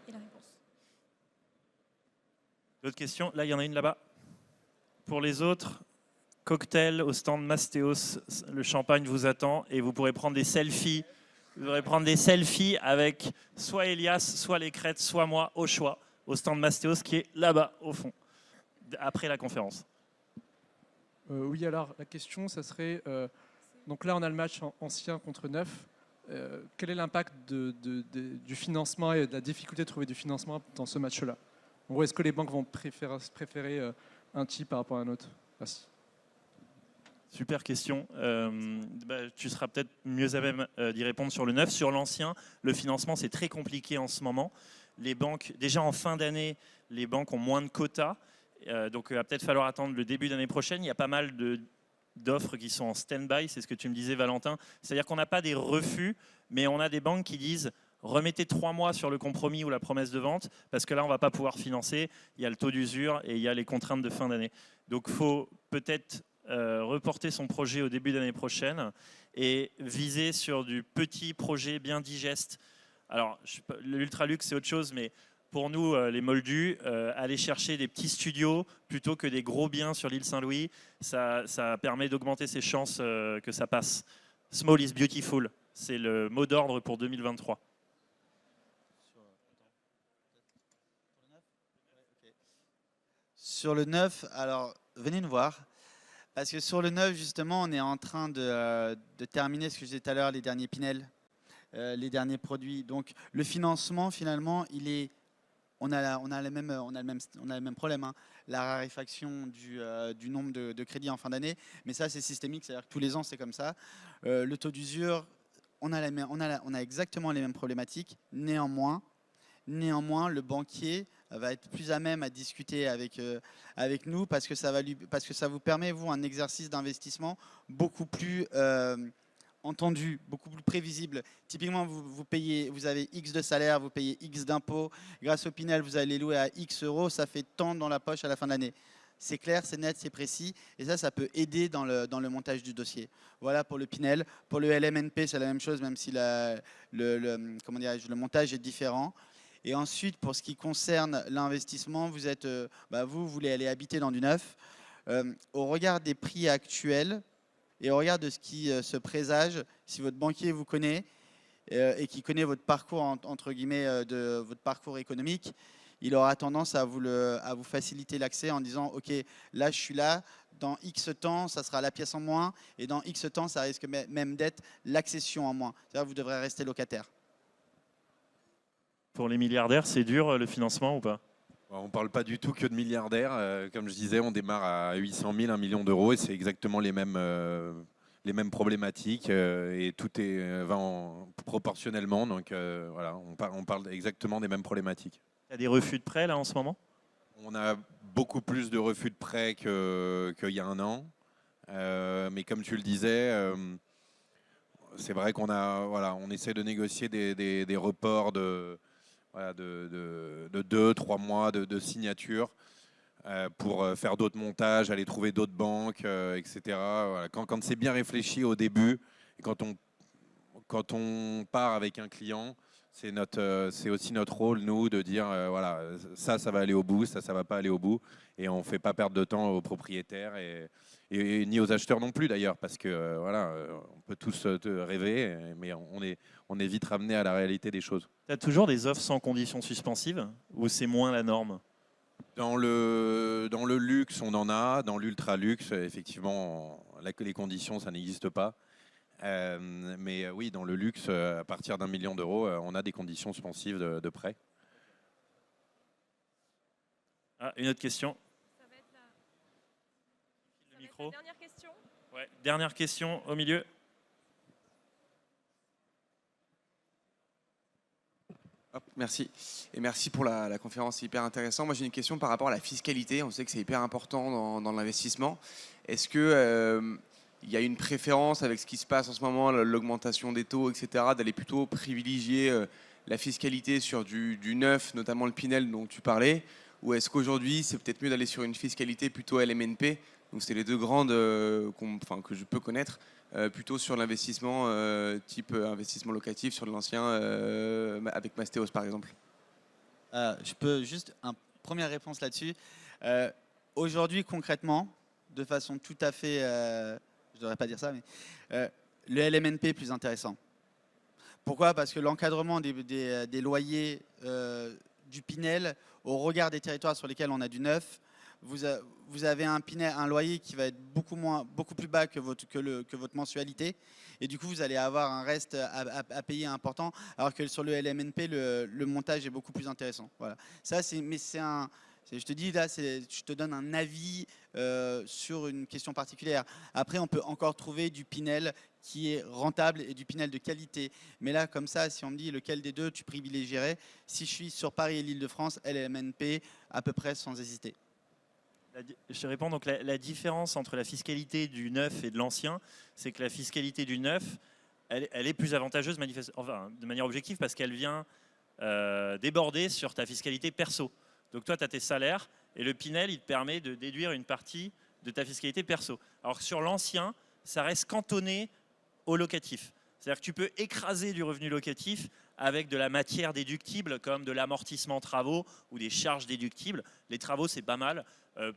et la réponse. D'autres questions? Là, il y en a une là-bas. Pour les autres, cocktail au stand Mastéos. Le champagne vous attend et vous pourrez prendre des selfies. Vous pourrez prendre des selfies avec soit Elias, soit les crêtes, soit moi, au choix, au stand Mastéos qui est là-bas, au fond, après la conférence. Oui, alors la question, ça serait, donc là on a le match ancien contre neuf. Quel est l'impact du financement et de la difficulté de trouver du financement dans ce match-là? En gros, est-ce que les banques vont préférer un type par rapport à un autre? Merci. Super question. Tu seras peut-être mieux à même d'y répondre sur le neuf. Sur l'ancien, le financement, c'est très compliqué en ce moment. Les banques, déjà en fin d'année, les banques ont moins de quotas. Donc, il va peut-être falloir attendre le début d'année prochaine. Il y a pas mal d'offres qui sont en stand-by. C'est ce que tu me disais, Valentin. C'est-à-dire qu'on n'a pas des refus, mais on a des banques qui disent remettez 3 mois sur le compromis ou la promesse de vente, parce que là, on ne va pas pouvoir financer. Il y a le taux d'usure et il y a les contraintes de fin d'année. Donc, il faut peut-être reporter son projet au début d'année prochaine et viser sur du petit projet bien digeste. Alors, l'ultra-luxe, c'est autre chose, mais pour nous, les moldus, aller chercher des petits studios plutôt que des gros biens sur l'île Saint-Louis, ça permet d'augmenter ses chances que ça passe. Small is beautiful, c'est le mot d'ordre pour 2023. Sur le 9, alors venez nous voir. Parce que sur le 9, justement, on est en train de terminer ce que je disais tout à l'heure, les derniers Pinel, les derniers produits. Donc le financement, finalement, on a le même problème, hein. La raréfaction du nombre de crédits en fin d'année. Mais ça, c'est systémique, c'est-à-dire que tous les ans, c'est comme ça. Le taux d'usure, on a exactement les mêmes problématiques. Néanmoins, le banquier va être plus à même à discuter avec nous parce que ça vous permet, vous, un exercice d'investissement beaucoup plus entendu, beaucoup plus prévisible. Typiquement, vous avez X de salaire, vous payez X d'impôts. Grâce au Pinel, vous allez louer à X euros, ça fait tant dans la poche à la fin de l'année. C'est clair, c'est net, c'est précis. Et ça peut aider dans le montage du dossier. Voilà pour le Pinel. Pour le LMNP, c'est la même chose, même si le montage est différent. Et ensuite, pour ce qui concerne l'investissement, vous voulez aller habiter dans du neuf. Au regard des prix actuels et au regard de ce qui se présage, si votre banquier vous connaît et qui connaît votre parcours, entre guillemets, votre parcours économique, il aura tendance à vous faciliter l'accès en disant « Ok, là, je suis là, dans X temps, ça sera la pièce en moins, et dans X temps, ça risque même d'être l'accession en moins. » C'est-à-dire que vous devrez rester locataire. Pour les milliardaires, c'est dur le financement ou pas? On ne parle pas du tout que de milliardaires. Comme je disais, on démarre à 800 000, 1 million d'euros et c'est exactement les mêmes problématiques et tout va proportionnellement. Donc voilà, on parle exactement des mêmes problématiques. Il y a des refus de prêt là en ce moment? On a beaucoup plus de refus de prêt qu'il y a un an. Mais comme tu le disais, c'est vrai on essaie de négocier des reports de 2-3 mois de signature pour faire d'autres montages, aller trouver d'autres banques, etc. Voilà. Quand c'est bien réfléchi au début, et quand on part avec un client, c'est aussi notre rôle, nous, de dire voilà, ça va aller au bout, ça va pas aller au bout, et on ne fait pas perdre de temps aux propriétaires et ni aux acheteurs non plus d'ailleurs, parce que voilà, on peut tous rêver, mais on est vite ramené à la réalité des choses. Tu as toujours des offres sans conditions suspensives ou c'est moins la norme? Dans le luxe, on en a. Dans l'ultra luxe, effectivement, les conditions, ça n'existe pas. Mais oui, dans le luxe, à partir d'1 million d'euros, on a des conditions suspensives de prêt. Ah, une autre question. Ça va être Le micro. la dernière question. Ouais, dernière question au milieu. Hop, merci. Et merci pour la conférence, c'est hyper intéressant. Moi, j'ai une question par rapport à la fiscalité. On sait que c'est hyper important dans l'investissement. Est-ce que il y a une préférence avec ce qui se passe en ce moment, l'augmentation des taux, etc., d'aller plutôt privilégier la fiscalité sur du neuf, notamment le Pinel dont tu parlais, ou est-ce qu'aujourd'hui, c'est peut-être mieux d'aller sur une fiscalité plutôt LMNP? Donc, c'est les deux grandes que je peux connaître. Plutôt sur l'investissement type investissement locatif sur de l'ancien avec Mastéos par exemple. Je peux juste une première réponse là-dessus. Aujourd'hui, concrètement, de façon tout à fait, je ne devrais pas dire ça, mais le LMNP est plus intéressant. Pourquoi? Parce que l'encadrement des loyers du Pinel, au regard des territoires sur lesquels on a du neuf, vous avez un loyer qui va être beaucoup plus bas que votre mensualité. Et du coup, vous allez avoir un reste à payer important. Alors que sur le LMNP, le montage est beaucoup plus intéressant. Voilà. Ça, je te dis là, je te donne un avis sur une question particulière. Après, on peut encore trouver du Pinel qui est rentable et du Pinel de qualité. Mais là, comme ça, si on me dit lequel des deux tu privilégierais, si je suis sur Paris et l'Île-de-France, LMNP à peu près sans hésiter. Je te réponds, donc la différence entre la fiscalité du neuf et de l'ancien, c'est que la fiscalité du neuf, elle est plus avantageuse de manière objective parce qu'elle vient déborder sur ta fiscalité perso. Donc toi, tu as tes salaires et le Pinel, il te permet de déduire une partie de ta fiscalité perso. Alors que sur l'ancien, ça reste cantonné au locatif. C'est-à-dire que tu peux écraser du revenu locatif avec de la matière déductible comme de l'amortissement travaux ou des charges déductibles. Les travaux, c'est pas mal.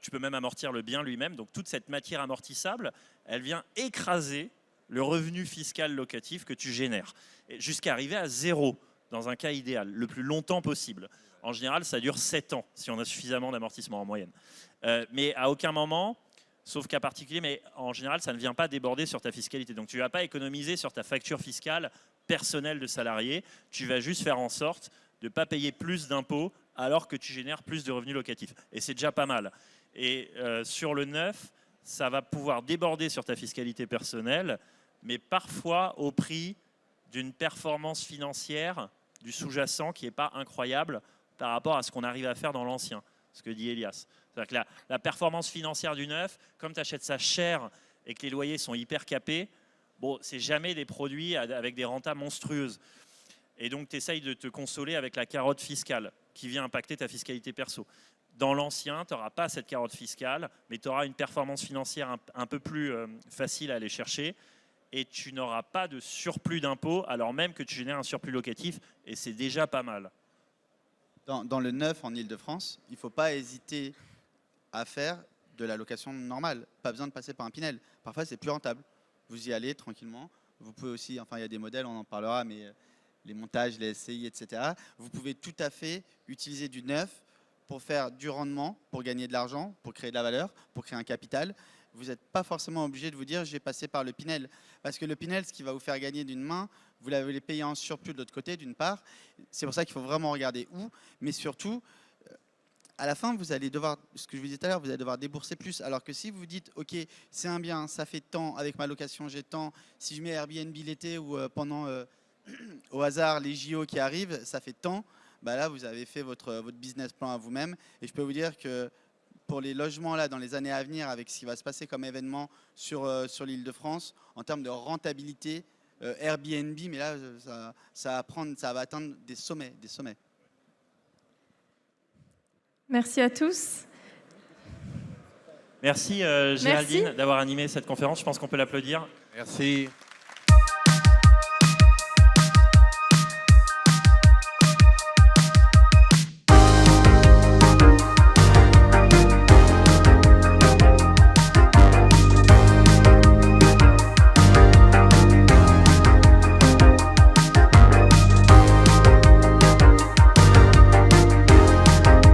Tu peux même amortir le bien lui-même. Donc toute cette matière amortissable, elle vient écraser le revenu fiscal locatif que tu génères, jusqu'à arriver à 0 dans un cas idéal, le plus longtemps possible. En général, ça dure 7 ans si on a suffisamment d'amortissement en moyenne. Mais à aucun moment, sauf cas particulier, mais en général, ça ne vient pas déborder sur ta fiscalité. Donc tu ne vas pas économiser sur ta facture fiscale personnelle de salarié, tu vas juste faire en sorte de ne pas payer plus d'impôts alors que tu génères plus de revenus locatifs. Et c'est déjà pas mal. Et sur le neuf, ça va pouvoir déborder sur ta fiscalité personnelle, mais parfois au prix d'une performance financière du sous-jacent qui n'est pas incroyable par rapport à ce qu'on arrive à faire dans l'ancien, ce que dit Elias. C'est-à-dire que la performance financière du neuf, comme tu achètes ça cher et que les loyers sont hyper capés, bon, c'est jamais des produits avec des rentas monstrueuses. Et donc, tu essayes de te consoler avec la carotte fiscale qui vient impacter ta fiscalité perso. Dans l'ancien, tu n'auras pas cette carotte fiscale, mais tu auras une performance financière un peu plus facile à aller chercher et tu n'auras pas de surplus d'impôts alors même que tu génères un surplus locatif et c'est déjà pas mal. Dans le neuf en Ile-de-France, il ne faut pas hésiter à faire de la location normale. Pas besoin de passer par un Pinel. Parfois, c'est plus rentable. Vous y allez tranquillement. Vous pouvez aussi, enfin, il y a des modèles, on en parlera, mais les montages, les SCI, etc. Vous pouvez tout à fait utiliser du neuf pour faire du rendement, pour gagner de l'argent, pour créer de la valeur, pour créer un capital. Vous n'êtes pas forcément obligé de vous dire je vais passer par le Pinel. Parce que le Pinel, ce qui va vous faire gagner d'une main, vous l'avez payé en surplus de l'autre côté, d'une part. C'est pour ça qu'il faut vraiment regarder où. Mais surtout, à la fin, vous allez devoir, ce que je vous disais tout à l'heure, vous allez devoir débourser plus. Alors que si vous dites, OK, c'est un bien, ça fait tant, avec ma location, j'ai tant. Si je mets Airbnb l'été ou pendant, au hasard, les JO qui arrivent, ça fait tant. Bah là, vous avez fait votre business plan à vous-même. Et je peux vous dire que pour les logements là, dans les années à venir, avec ce qui va se passer comme événement sur l'Île-de-France, en termes de rentabilité, Airbnb, mais là, ça va atteindre des sommets, des sommets. Merci à tous. Merci Géraldine d'avoir animé cette conférence. Je pense qu'on peut l'applaudir. Merci.